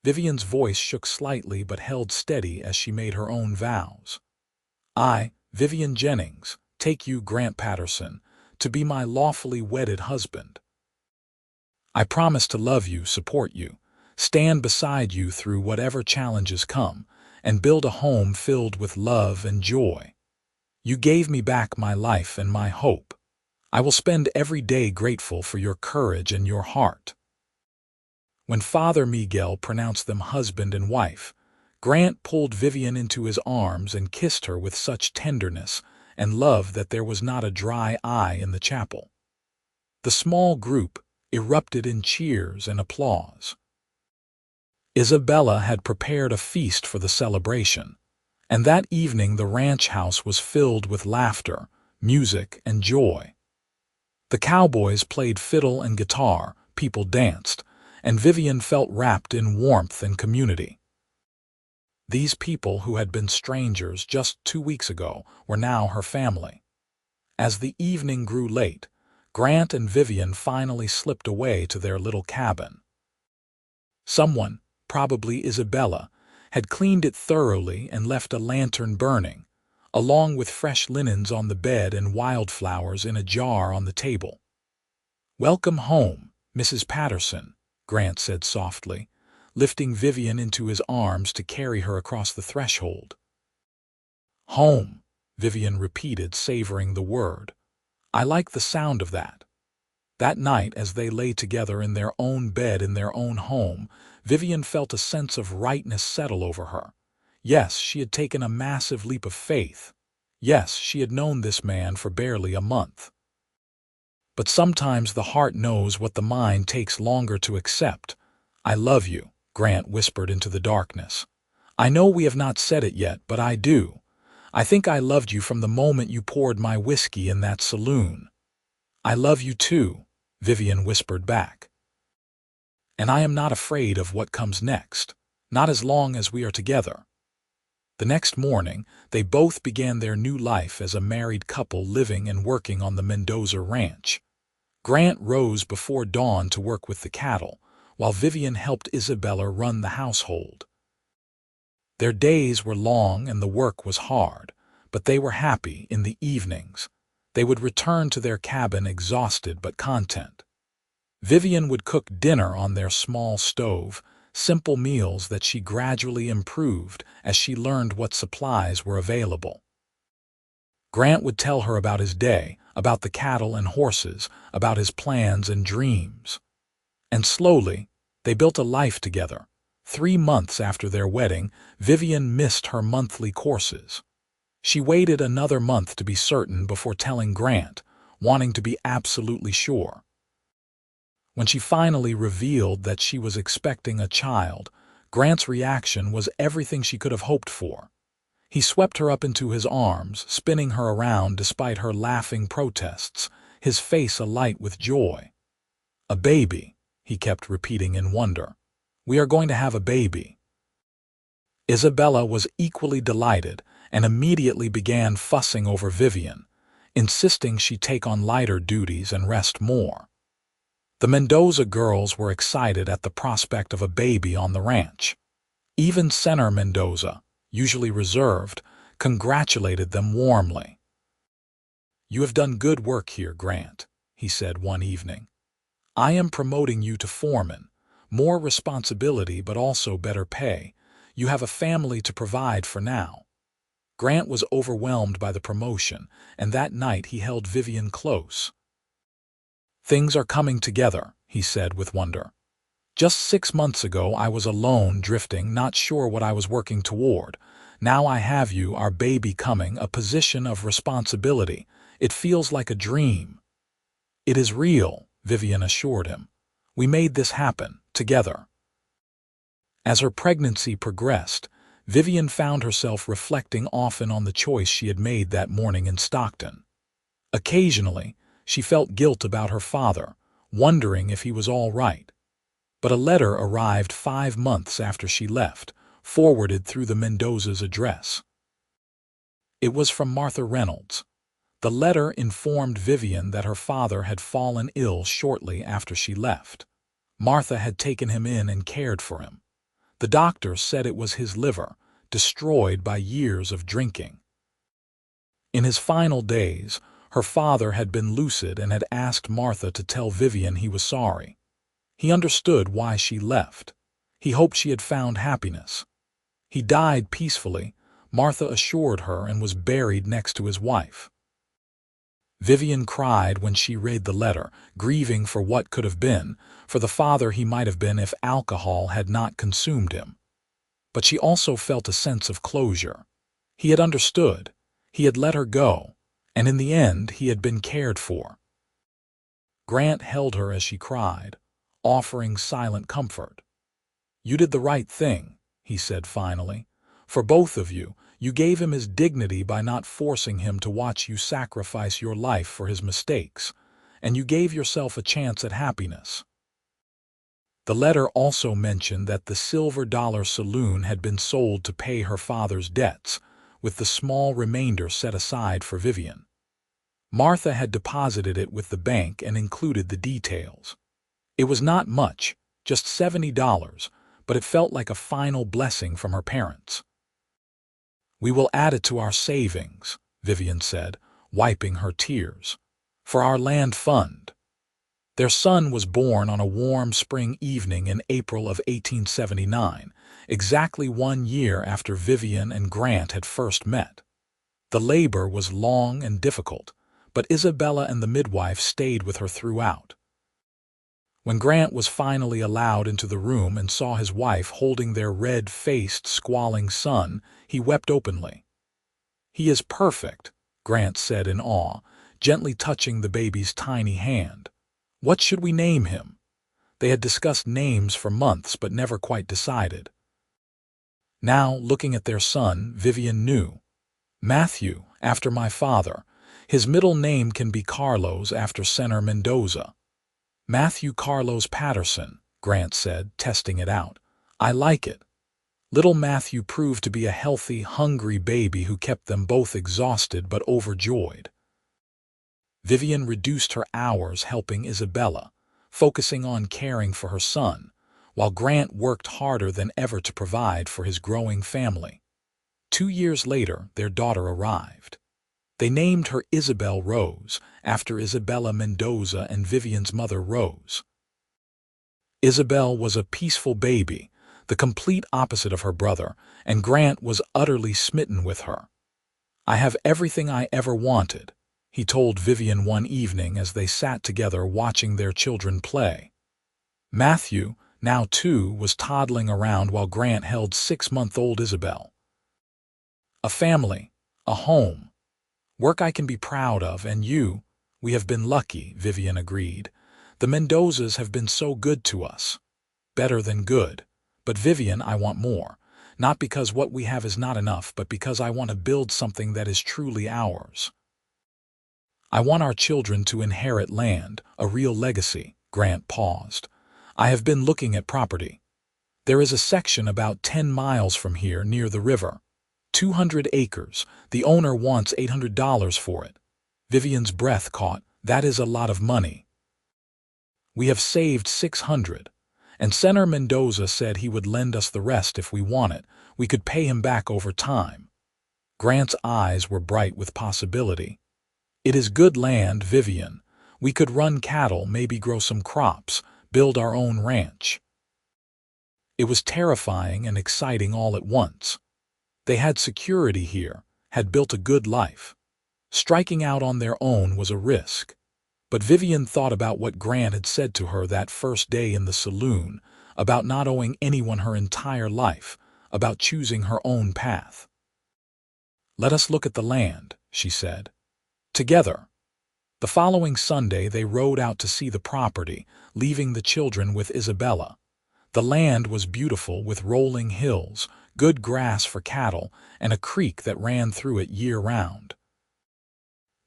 [SPEAKER 1] Vivian's voice shook slightly but held steady as she made her own vows. "I, Vivian Jennings, take you, Grant Patterson, to be my lawfully wedded husband. I promise to love you, support you, stand beside you through whatever challenges come, and build a home filled with love and joy. You gave me back my life and my hope. I will spend every day grateful for your courage and your heart." When Father Miguel pronounced them husband and wife, Grant pulled Vivian into his arms and kissed her with such tenderness and love that there was not a dry eye in the chapel. The small group erupted in cheers and applause. Isabella had prepared a feast for the celebration, and that evening the ranch house was filled with laughter, music, and joy. The cowboys played fiddle and guitar, people danced, and Vivian felt wrapped in warmth and community. These people who had been strangers just 2 weeks ago were now her family. As the evening grew late, Grant and Vivian finally slipped away to their little cabin. Someone, probably Isabella, had cleaned it thoroughly and left a lantern burning, along with fresh linens on the bed and wildflowers in a jar on the table. "Welcome home, Mrs. Patterson," Grant said softly, lifting Vivian into his arms to carry her across the threshold. "Home," Vivian repeated, savoring the word. "I like the sound of that." That night, as they lay together in their own bed in their own home, Vivian felt a sense of rightness settle over her. Yes, she had taken a massive leap of faith. Yes, she had known this man for barely a month. But sometimes the heart knows what the mind takes longer to accept. "I love you," Grant whispered into the darkness. "I know we have not said it yet, but I do. I think I loved you from the moment you poured my whiskey in that saloon." "I love you too," Vivian whispered back. "And I am not afraid of what comes next, not as long as we are together." The next morning, they both began their new life as a married couple living and working on the Mendoza ranch. Grant rose before dawn to work with the cattle, while Vivian helped Isabella run the household. Their days were long and the work was hard, but they were happy. In the evenings, they would return to their cabin exhausted but content. Vivian would cook dinner on their small stove, simple meals that she gradually improved as she learned what supplies were available. Grant would tell her about his day, about the cattle and horses, about his plans and dreams. And slowly, they built a life together. 3 months after their wedding, Vivian missed her monthly courses. She waited another month to be certain before telling Grant, wanting to be absolutely sure. When she finally revealed that she was expecting a child, Grant's reaction was everything she could have hoped for. He swept her up into his arms, spinning her around despite her laughing protests, his face alight with joy. "A baby," he kept repeating in wonder. "We are going to have a baby." Isabella was equally delighted and immediately began fussing over Vivian, insisting she take on lighter duties and rest more. The Mendoza girls were excited at the prospect of a baby on the ranch. Even Senator Mendoza, usually reserved, congratulated them warmly. "You have done good work here, Grant," he said one evening. "I am promoting you to foreman, more responsibility but also better pay. You have a family to provide for now." Grant was overwhelmed by the promotion, and that night he held Vivian close. "Things are coming together," he said with wonder. "Just 6 months ago I was alone, drifting, not sure what I was working toward. Now I have you, our baby coming, a position of responsibility. It feels like a dream." "It is real," Vivian assured him. "We made this happen, together." As her pregnancy progressed, Vivian found herself reflecting often on the choice she had made that morning in Stockton. Occasionally, she felt guilt about her father, wondering if he was all right. But a letter arrived 5 months after she left, forwarded through the Mendoza's address. It was from Martha Reynolds. The letter informed Vivian that her father had fallen ill shortly after she left. Martha had taken him in and cared for him. The doctor said it was his liver, destroyed by years of drinking. In his final days, her father had been lucid and had asked Martha to tell Vivian he was sorry. He understood why she left. He hoped she had found happiness. He died peacefully, Martha assured her, and was buried next to his wife. Vivian cried when she read the letter, grieving for what could have been, for the father he might have been if alcohol had not consumed him. But she also felt a sense of closure. He had understood. He had let her go, and in the end he had been cared for. Grant held her as she cried, offering silent comfort. "You did the right thing," he said finally. "For both of you, you gave him his dignity by not forcing him to watch you sacrifice your life for his mistakes, and you gave yourself a chance at happiness." The letter also mentioned that the Silver Dollar Saloon had been sold to pay her father's debts, with the small remainder set aside for Vivian. Martha had deposited it with the bank and included the details. It was not much, just $70, but it felt like a final blessing from her parents. "We will add it to our savings," Vivian said, wiping her tears, "for our land fund." Their son was born on a warm spring evening in April of 1879, exactly 1 year after Vivian and Grant had first met. The labor was long and difficult, but Isabella and the midwife stayed with her throughout. When Grant was finally allowed into the room and saw his wife holding their red-faced, squalling son, he wept openly. "He is perfect," Grant said in awe, gently touching the baby's tiny hand. "What should we name him?" They had discussed names for months but never quite decided. Now, looking at their son, Vivian knew. "Matthew, after my father. His middle name can be Carlos after Senator Mendoza." "Matthew Carlos Patterson," Grant said, testing it out. "I like it." Little Matthew proved to be a healthy, hungry baby who kept them both exhausted but overjoyed. Vivian reduced her hours helping Isabella, focusing on caring for her son, while Grant worked harder than ever to provide for his growing family. 2 years later, their daughter arrived. They named her Isabel Rose, after Isabella Mendoza and Vivian's mother Rose. Isabel was a peaceful baby, the complete opposite of her brother, and Grant was utterly smitten with her. "I have everything I ever wanted," he told Vivian one evening as they sat together watching their children play. Matthew, now 2, was toddling around while Grant held 6-month-old Isabel. "A family, a home, work I can be proud of, and we have been lucky," Vivian agreed. "The Mendozas have been so good to us. Better than good. But Vivian, I want more. Not because what we have is not enough, but because I want to build something that is truly ours. I want our children to inherit land, a real legacy." Grant paused. "I have been looking at property. There is a section about 10 miles from here near the river. 200 acres. The owner wants $800 for it." Vivian's breath caught. "That is a lot of money." "We have saved 600, and Senator Mendoza said he would lend us the rest if we want it. We could pay him back over time." Grant's eyes were bright with possibility. "It is good land, Vivian. We could run cattle, maybe grow some crops, build our own ranch." It was terrifying and exciting all at once. They had security here, had built a good life. Striking out on their own was a risk. But Vivian thought about what Grant had said to her that first day in the saloon, about not owing anyone her entire life, about choosing her own path. "Let us look at the land," she said. Together. The following Sunday they rode out to see the property, leaving the children with Isabella. The land was beautiful with rolling hills, good grass for cattle, and a creek that ran through it year-round.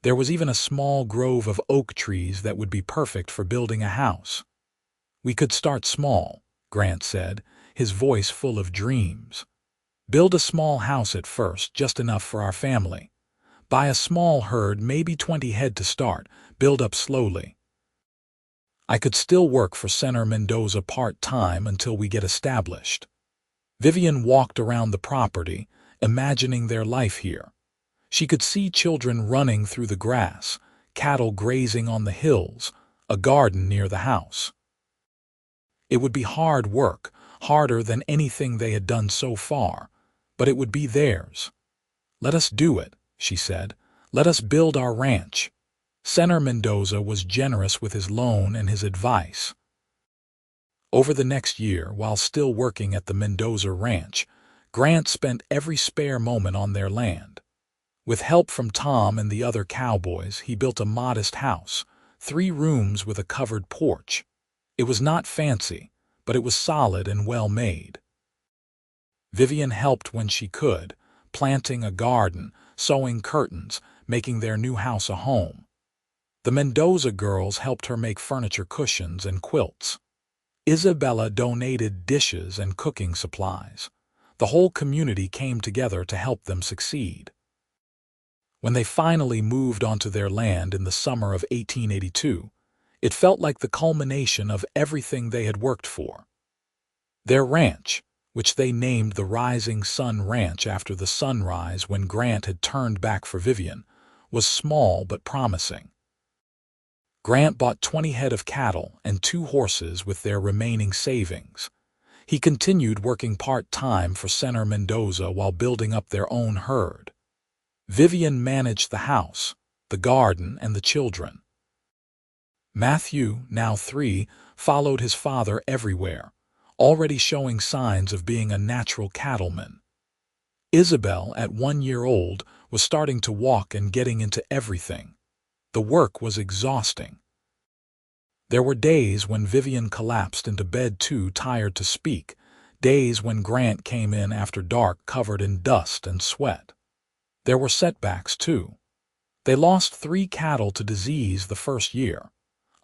[SPEAKER 1] There was even a small grove of oak trees that would be perfect for building a house. "We could start small," Grant said, his voice full of dreams. "Build a small house at first, just enough for our family. Buy a small herd, maybe 20 head to start, build up slowly. I could still work for Senator Mendoza part-time until we get established." Vivian walked around the property, imagining their life here. She could see children running through the grass, cattle grazing on the hills, a garden near the house. It would be hard work, harder than anything they had done so far, but it would be theirs. "Let us do it," she said. "Let us build our ranch." Senator Mendoza was generous with his loan and his advice. Over the next year, while still working at the Mendoza ranch, Grant spent every spare moment on their land. With help from Tom and the other cowboys, he built a modest house, 3 rooms with a covered porch. It was not fancy, but it was solid and well made. Vivian helped when she could, planting a garden, sewing curtains, making their new house a home. The Mendoza girls helped her make furniture cushions and quilts. Isabella donated dishes and cooking supplies. The whole community came together to help them succeed. When they finally moved onto their land in the summer of 1882, it felt like the culmination of everything they had worked for. Their ranch, which they named the Rising Sun Ranch after the sunrise when Grant had turned back for Vivian, was small but promising. Grant bought 20 head of cattle and 2 horses with their remaining savings. He continued working part-time for Senator Mendoza while building up their own herd. Vivian managed the house, the garden, and the children. Matthew, now 3, followed his father everywhere, already showing signs of being a natural cattleman. Isabel, at 1 year old, was starting to walk and getting into everything. The work was exhausting. There were days when Vivian collapsed into bed too tired to speak, days when Grant came in after dark covered in dust and sweat. There were setbacks too. They lost 3 cattle to disease the first year.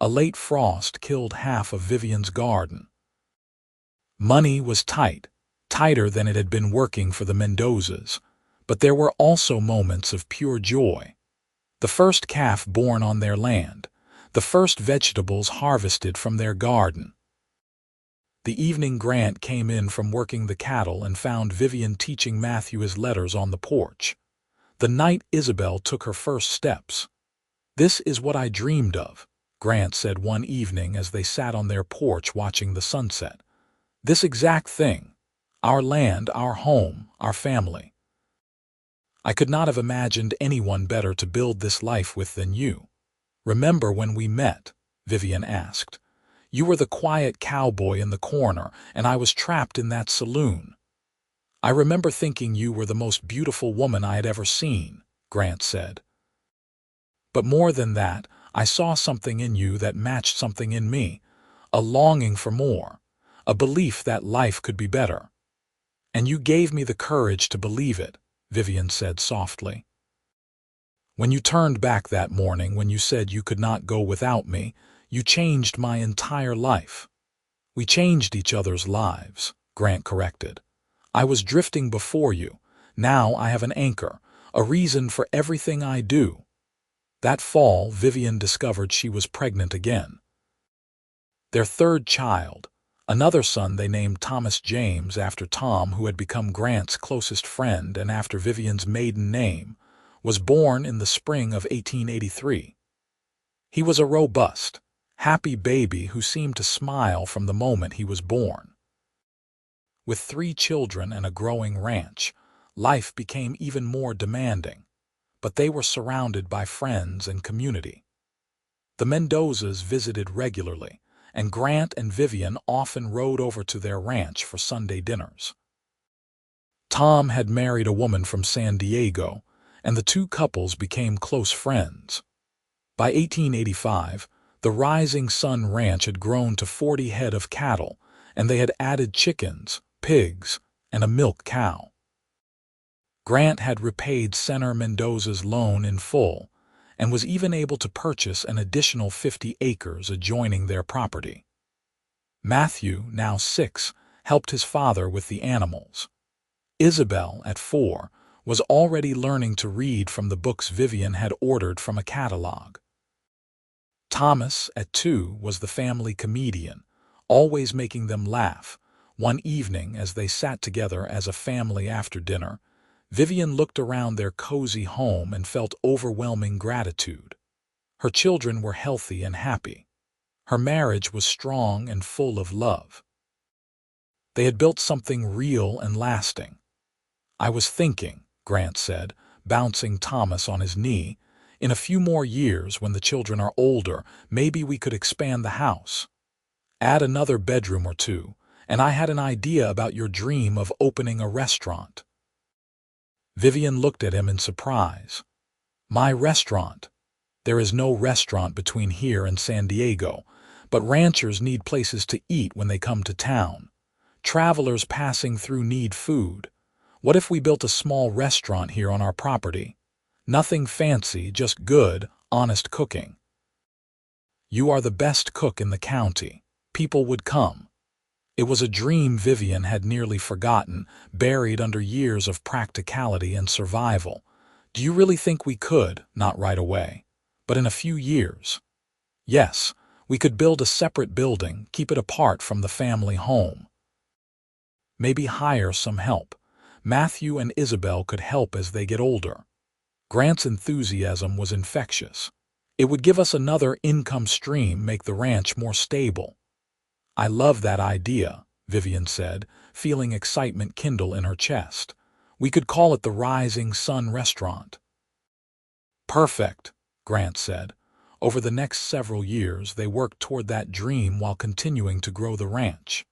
[SPEAKER 1] A late frost killed half of Vivian's garden. Money was tight, tighter than it had been working for the Mendozas, but there were also moments of pure joy. The first calf born on their land, the first vegetables harvested from their garden. The evening Grant came in from working the cattle and found Vivian teaching Matthew his letters on the porch. The night Isabel took her first steps. "This is what I dreamed of," Grant said one evening as they sat on their porch watching the sunset. "This exact thing. Our land, our home, our family. I could not have imagined anyone better to build this life with than you." "Remember when we met?" Vivian asked. "You were the quiet cowboy in the corner, and I was trapped in that saloon." "I remember thinking you were the most beautiful woman I had ever seen," Grant said. "But more than that, I saw something in you that matched something in me, a longing for more, a belief that life could be better. And you gave me the courage to believe it," Vivian said softly. "When you turned back that morning, when you said you could not go without me, you changed my entire life." "We changed each other's lives," Grant corrected. "I was drifting before you. Now I have an anchor, a reason for everything I do." That fall, Vivian discovered she was pregnant again. Their 3rd child, another son they named Thomas James after Tom, who had become Grant's closest friend, and after Vivian's maiden name, was born in the spring of 1883. He was a robust, happy baby who seemed to smile from the moment he was born. With 3 children and a growing ranch, life became even more demanding, but they were surrounded by friends and community. The Mendozas visited regularly, and Grant and Vivian often rode over to their ranch for Sunday dinners. Tom had married a woman from San Diego, and the 2 couples became close friends. By 1885, the Rising Sun Ranch had grown to 40 head of cattle, and they had added chickens, pigs, and a milk cow. Grant had repaid Senator Mendoza's loan in full, and was even able to purchase an additional 50 acres adjoining their property. Matthew, now 6, helped his father with the animals. Isabel, at 4, was already learning to read from the books Vivian had ordered from a catalog. Thomas, at 2, was the family comedian, always making them laugh. One evening, as they sat together as a family after dinner, Vivian looked around their cozy home and felt overwhelming gratitude. Her children were healthy and happy. Her marriage was strong and full of love. They had built something real and lasting. "I was thinking," Grant said, bouncing Thomas on his knee, In a few more years, when the children are older, maybe we could expand the house. Add another bedroom or two, and I had an idea about your dream of opening a restaurant." Vivian looked at him in surprise. "My restaurant? There is no restaurant between here and San Diego, but ranchers need places to eat when they come to town. Travelers passing through need food. What if we built a small restaurant here on our property? Nothing fancy, just good, honest cooking. You are the best cook in the county. People would come." It was a dream Vivian had nearly forgotten, buried under years of practicality and survival. "Do you really think we could? Not right away, but in a few years." "Yes, we could build a separate building, keep it apart from the family home. Maybe hire some help. Matthew and Isabel could help as they get older." Grant's enthusiasm was infectious. "It would give us another income stream, make the ranch more stable." "I love that idea," Vivian said, feeling excitement kindle in her chest. "We could call it the Rising Sun Restaurant." "Perfect," Grant said. Over the next several years, they worked toward that dream while continuing to grow the ranch.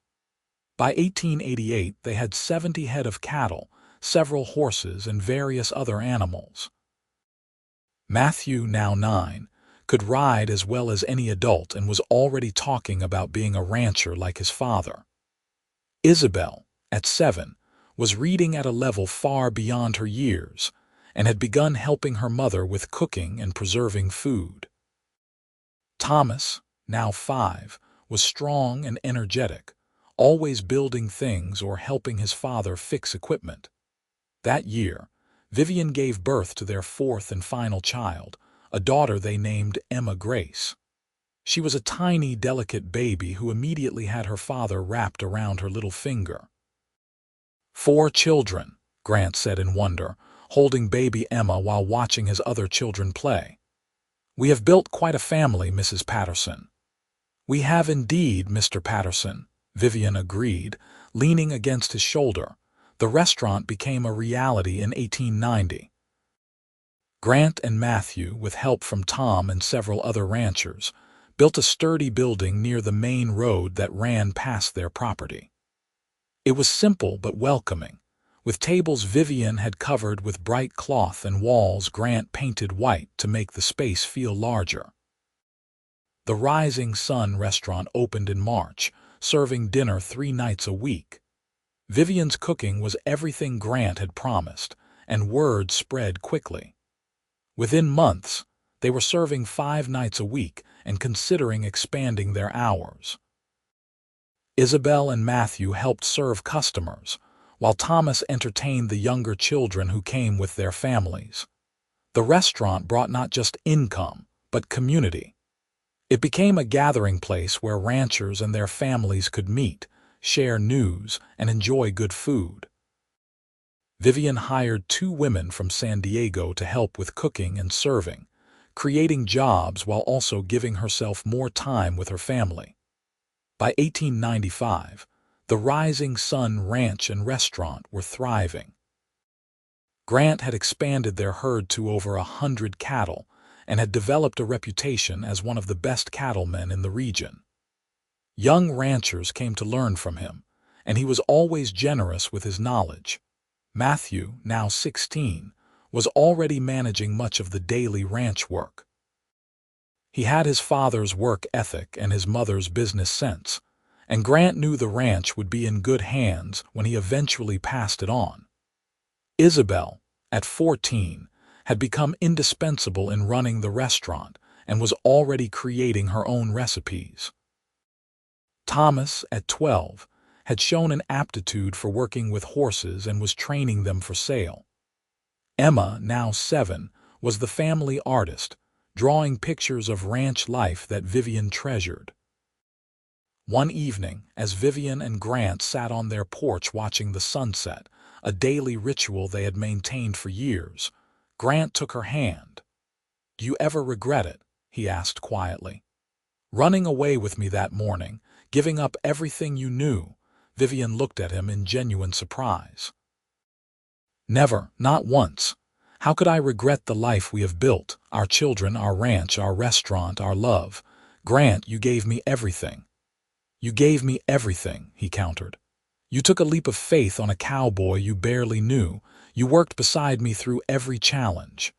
[SPEAKER 1] By 1888, they had 70 head of cattle, several horses, and various other animals. Matthew, now 9, could ride as well as any adult and was already talking about being a rancher like his father. Isabel, at 7, was reading at a level far beyond her years and had begun helping her mother with cooking and preserving food. Thomas, now 5, was strong and energetic, always building things or helping his father fix equipment. That year, Vivian gave birth to their 4th and final child, a daughter they named Emma Grace. She was a tiny, delicate baby who immediately had her father wrapped around her little finger. "4 children," Grant said in wonder, holding baby Emma while watching his other children play. "We have built quite a family, Mrs. Patterson." "We have indeed, Mr. Patterson," Vivian agreed, leaning against his shoulder. The restaurant became a reality in 1890. Grant and Matthew, with help from Tom and several other ranchers, built a sturdy building near the main road that ran past their property. It was simple but welcoming, with tables Vivian had covered with bright cloth and walls Grant painted white to make the space feel larger. The Rising Sun restaurant opened in March, serving dinner 3 nights a week. Vivian's cooking was everything Grant had promised, and word spread quickly. Within months, they were serving 5 nights a week and considering expanding their hours. Isabel and Matthew helped serve customers, while Thomas entertained the younger children who came with their families. The restaurant brought not just income, but community. It became a gathering place where ranchers and their families could meet, share news, and enjoy good food. Vivian hired 2 women from San Diego to help with cooking and serving, creating jobs while also giving herself more time with her family. By 1895, the Rising Sun Ranch and restaurant were thriving. Grant had expanded their herd to over 100 cattle and had developed a reputation as one of the best cattlemen in the region. Young ranchers came to learn from him, and he was always generous with his knowledge. Matthew, now 16, was already managing much of the daily ranch work. He had his father's work ethic and his mother's business sense, and Grant knew the ranch would be in good hands when he eventually passed it on. Isabel, at 14, had become indispensable in running the restaurant and was already creating her own recipes. Thomas, at 12, had shown an aptitude for working with horses and was training them for sale. Emma, now 7, was the family artist, drawing pictures of ranch life that Vivian treasured. One evening, as Vivian and Grant sat on their porch watching the sunset, a daily ritual they had maintained for years, Grant took her hand. "Do you ever regret it?" he asked quietly. "Running away with me that morning, giving up everything you knew." Vivian looked at him in genuine surprise. "Never, not once. How could I regret the life we have built, our children, our ranch, our restaurant, our love? Grant, you gave me everything. You gave me everything, he countered. You took a leap of faith on a cowboy you barely knew. You worked beside me through every challenge.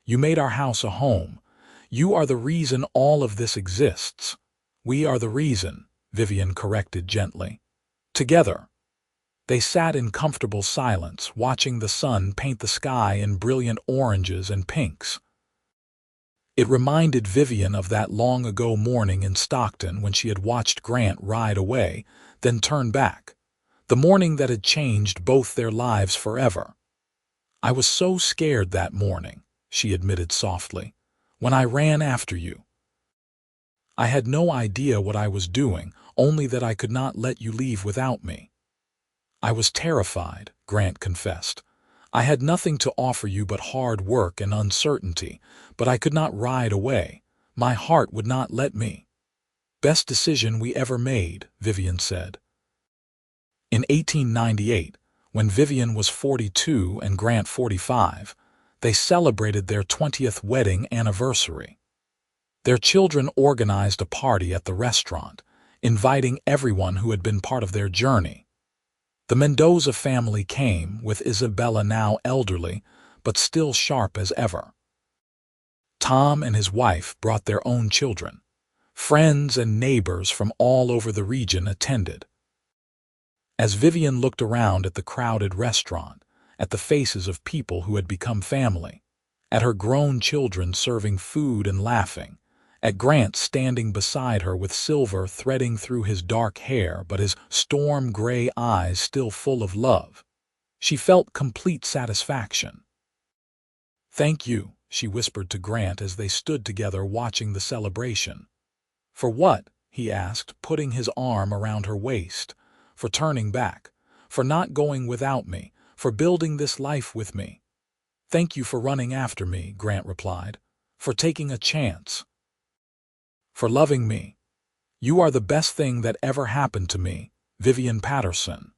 [SPEAKER 1] You made our house a home. You are the reason all of this exists. We are the reason, Vivian corrected gently. Together. They sat in comfortable silence, watching the sun paint the sky in brilliant oranges and pinks. It reminded Vivian of that long-ago morning in Stockton when she had watched Grant ride away, then turn back. The morning that had changed both their lives forever. I was so scared that morning, she admitted softly, when I ran after you. I had no idea what I was doing, only that I could not let you leave without me. I was terrified, Grant confessed. I had nothing to offer you but hard work and uncertainty, but I could not ride away. My heart would not let me. Best decision we ever made, Vivian said. In 1898, when Vivian was 42 and Grant 45, they celebrated their 20th wedding anniversary. Their children organized a party at the restaurant, inviting everyone who had been part of their journey. The Mendoza family came, with Isabella now elderly, but still sharp as ever. Tom and his wife brought their own children. Friends and neighbors from all over the region attended. As Vivian looked around at the crowded restaurant, at the faces of people who had become family, at her grown children serving food and laughing, at Grant standing beside her with silver threading through his dark hair but his storm-gray eyes still full of love, she felt complete satisfaction. "Thank you," she whispered to Grant as they stood together watching the celebration. "For what?" he asked, putting his arm around her waist. "For turning back, for not going without me, for building this life with me." "Thank you for running after me," Grant replied, "for taking a chance, for loving me. You are the best thing that ever happened to me, Vivian Patterson."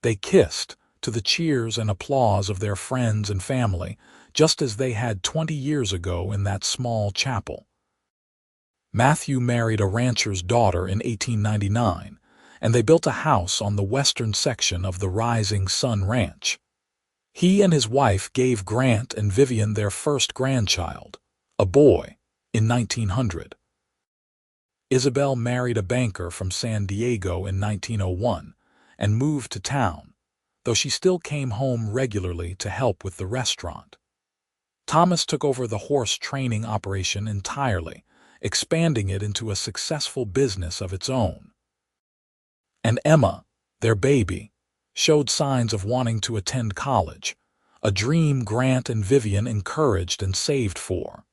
[SPEAKER 1] They kissed, to the cheers and applause of their friends and family, just as they had 20 years ago in that small chapel. Matthew married a rancher's daughter in 1899, and they built a house on the western section of the Rising Sun Ranch. He and his wife gave Grant and Vivian their first grandchild, a boy, in 1900. Isabel married a banker from San Diego in 1901 and moved to town, though she still came home regularly to help with the restaurant. Thomas took over the horse training operation entirely, expanding it into a successful business of its own. And Emma, their baby, showed signs of wanting to attend college, a dream Grant and Vivian encouraged and saved for.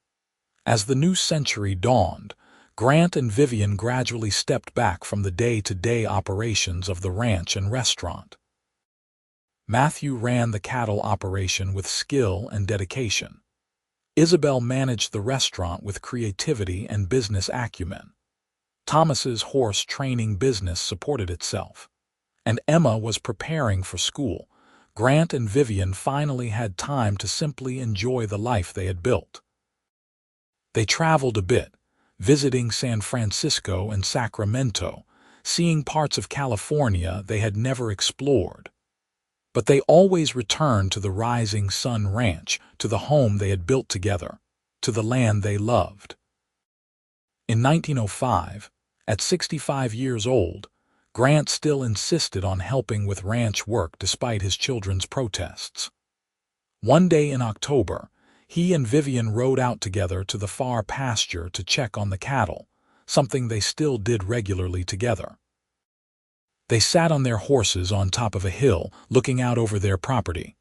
[SPEAKER 1] As the new century dawned, Grant and Vivian gradually stepped back from the day-to-day operations of the ranch and restaurant. Matthew ran the cattle operation with skill and dedication. Isabel managed the restaurant with creativity and business acumen. Thomas's horse training business supported itself. And Emma was preparing for school. Grant and Vivian finally had time to simply enjoy the life they had built. They traveled a bit, visiting San Francisco and Sacramento, seeing parts of California they had never explored. But they always returned to the Rising Sun Ranch, to the home they had built together, to the land they loved. In 1905, at 65 years old, Grant still insisted on helping with ranch work despite his children's protests. One day in October, he and Vivian rode out together to the far pasture to check on the cattle, something they still did regularly together. They sat on their horses on top of a hill, looking out over their property.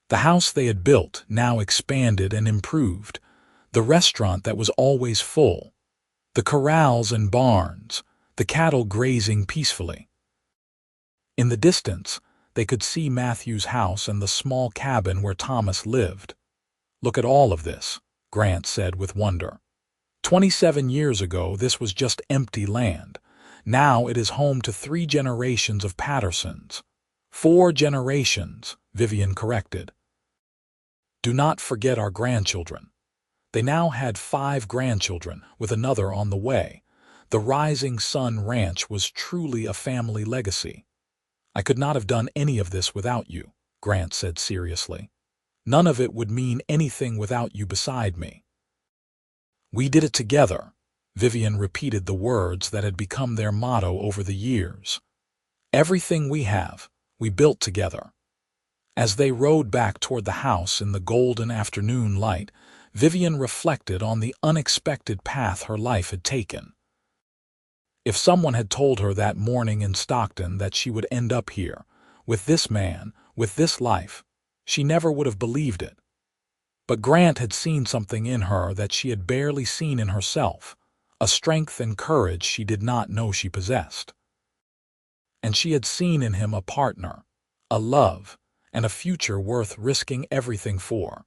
[SPEAKER 1] The house they had built, now expanded and improved, the restaurant that was always full, the corrals and barns, the cattle grazing peacefully. In the distance, they could see Matthew's house and the small cabin where Thomas lived. "Look at all of this," Grant said with wonder. 27 years ago, this was just empty land. Now it is home to 3 generations of Pattersons. 4 generations, Vivian corrected. Do not forget our grandchildren. They now had 5 grandchildren, with another on the way. The Rising Sun Ranch was truly a family legacy. I could not have done any of this without you, Grant said seriously. None of it would mean anything without you beside me. We did it together. Vivian repeated the words that had become their motto over the years. Everything we have, we built together. As they rode back toward the house in the golden afternoon light, Vivian reflected on the unexpected path her life had taken. If someone had told her that morning in Stockton that she would end up here, with this man, with this life, she never would have believed it. But Grant had seen something in her that she had barely seen in herself, a strength and courage she did not know she possessed. And she had seen in him a partner, a love, and a future worth risking everything for.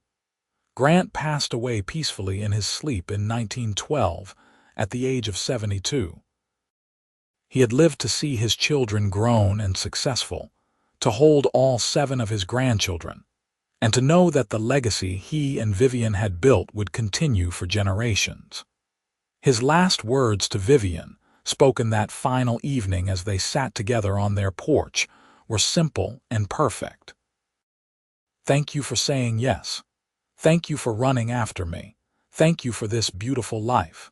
[SPEAKER 1] Grant passed away peacefully in his sleep in 1912, at the age of 72. He had lived to see his children grown and successful, to hold all 7 of his grandchildren, and to know that the legacy he and Vivian had built would continue for generations. His last words to Vivian, spoken that final evening as they sat together on their porch, were simple and perfect. Thank you for saying yes. Thank you for running after me. Thank you for this beautiful life.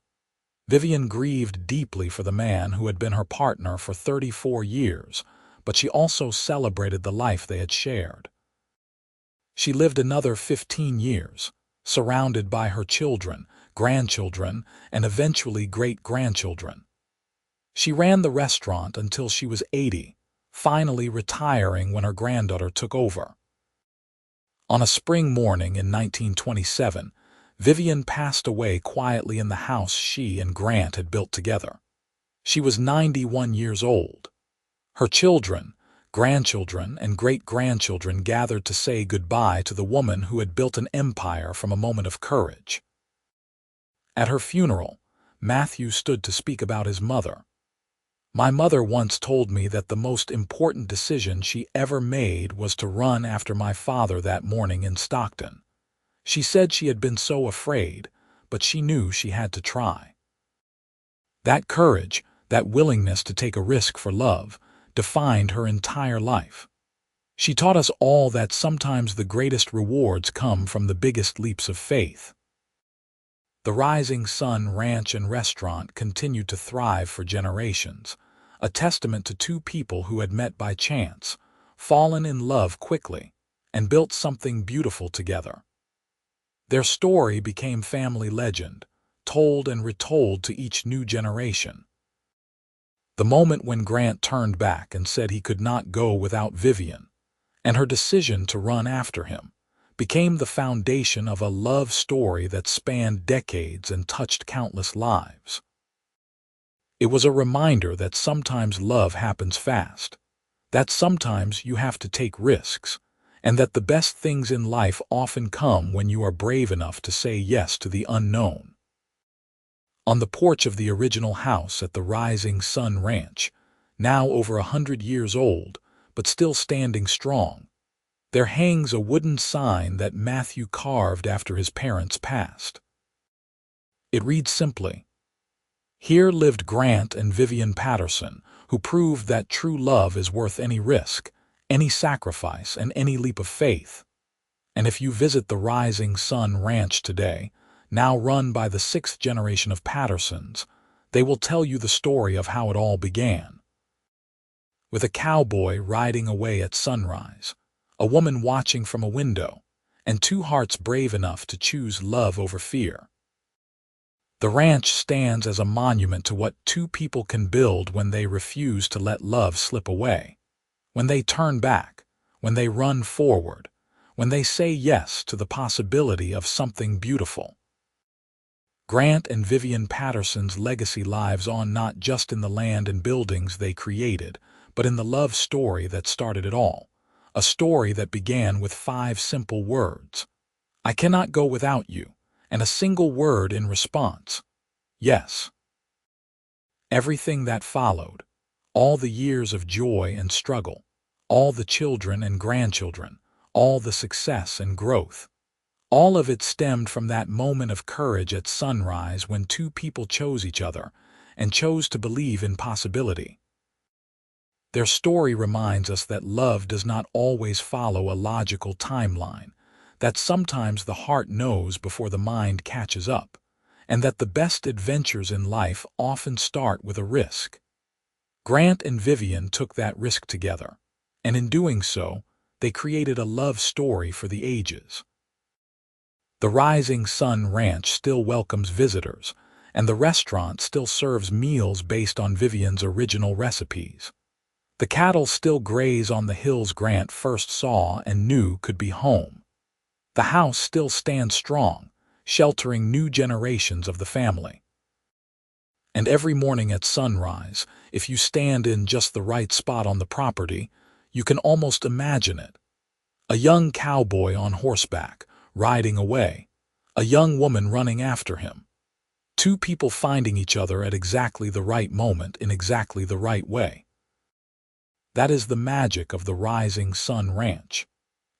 [SPEAKER 1] Vivian grieved deeply for the man who had been her partner for 34 years, but she also celebrated the life they had shared. She lived another 15 years, surrounded by her children, grandchildren, and eventually great-grandchildren. She ran the restaurant until she was 80, finally retiring when her granddaughter took over. On a spring morning in 1927, Vivian passed away quietly in the house she and Grant had built together. She was 91 years old. Her children, grandchildren, and great-grandchildren gathered to say goodbye to the woman who had built an empire from a moment of courage. At her funeral, Matthew stood to speak about his mother. My mother once told me that the most important decision she ever made was to run after my father that morning in Stockton. She said she had been so afraid, but she knew she had to try. That courage, that willingness to take a risk for love, defined her entire life. She taught us all that sometimes the greatest rewards come from the biggest leaps of faith. The Rising Sun Ranch and Restaurant continued to thrive for generations, a testament to 2 people who had met by chance, fallen in love quickly, and built something beautiful together. Their story became family legend, told and retold to each new generation. The moment when Grant turned back and said he could not go without Vivian, and her decision to run after him, became the foundation of a love story that spanned decades and touched countless lives. It was a reminder that sometimes love happens fast, that sometimes you have to take risks, and that the best things in life often come when you are brave enough to say yes to the unknown. On the porch of the original house at the Rising Sun Ranch, now over 100 years old, but still standing strong, there hangs a wooden sign that Matthew carved after his parents passed. It reads simply, "Here lived Grant and Vivian Patterson, who proved that true love is worth any risk, any sacrifice, and any leap of faith." And if you visit the Rising Sun Ranch today, now run by the 6th generation of Pattersons, they will tell you the story of how it all began. With a cowboy riding away at sunrise, a woman watching from a window, and 2 hearts brave enough to choose love over fear. The ranch stands as a monument to what 2 people can build when they refuse to let love slip away, when they turn back, when they run forward, when they say yes to the possibility of something beautiful. Grant and Vivian Patterson's legacy lives on not just in the land and buildings they created, but in the love story that started it all, a story that began with 5 simple words. I cannot go without you, and a single word in response, yes. Everything that followed, all the years of joy and struggle, all the children and grandchildren, all the success and growth, All of it stemmed from that moment of courage at sunrise when two people chose each other and chose to believe in possibility. Their story reminds us that love does not always follow a logical timeline, that sometimes the heart knows before the mind catches up, and that the best adventures in life often start with a risk. Grant and Vivian took that risk together, and in doing so, they created a love story for the ages. The Rising Sun Ranch still welcomes visitors, and the restaurant still serves meals based on Vivian's original recipes. The cattle still graze on the hills Grant first saw and knew could be home. The house still stands strong, sheltering new generations of the family. And every morning at sunrise, if you stand in just the right spot on the property, you can almost imagine it. A young cowboy on horseback, riding away, a young woman running after him. Two people finding each other at exactly the right moment in exactly the right way. That is the magic of the Rising Sun Ranch.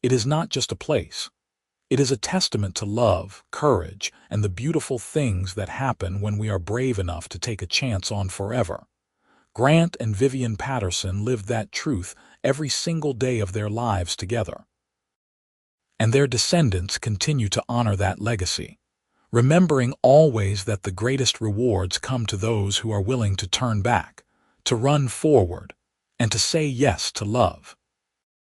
[SPEAKER 1] It is not just a place. It is a testament to love, courage, and the beautiful things that happen when we are brave enough to take a chance on forever. Grant and Vivian Patterson lived that truth every single day of their lives together. And their descendants continue to honor that legacy, remembering always that the greatest rewards come to those who are willing to turn back, to run forward, and to say yes to love.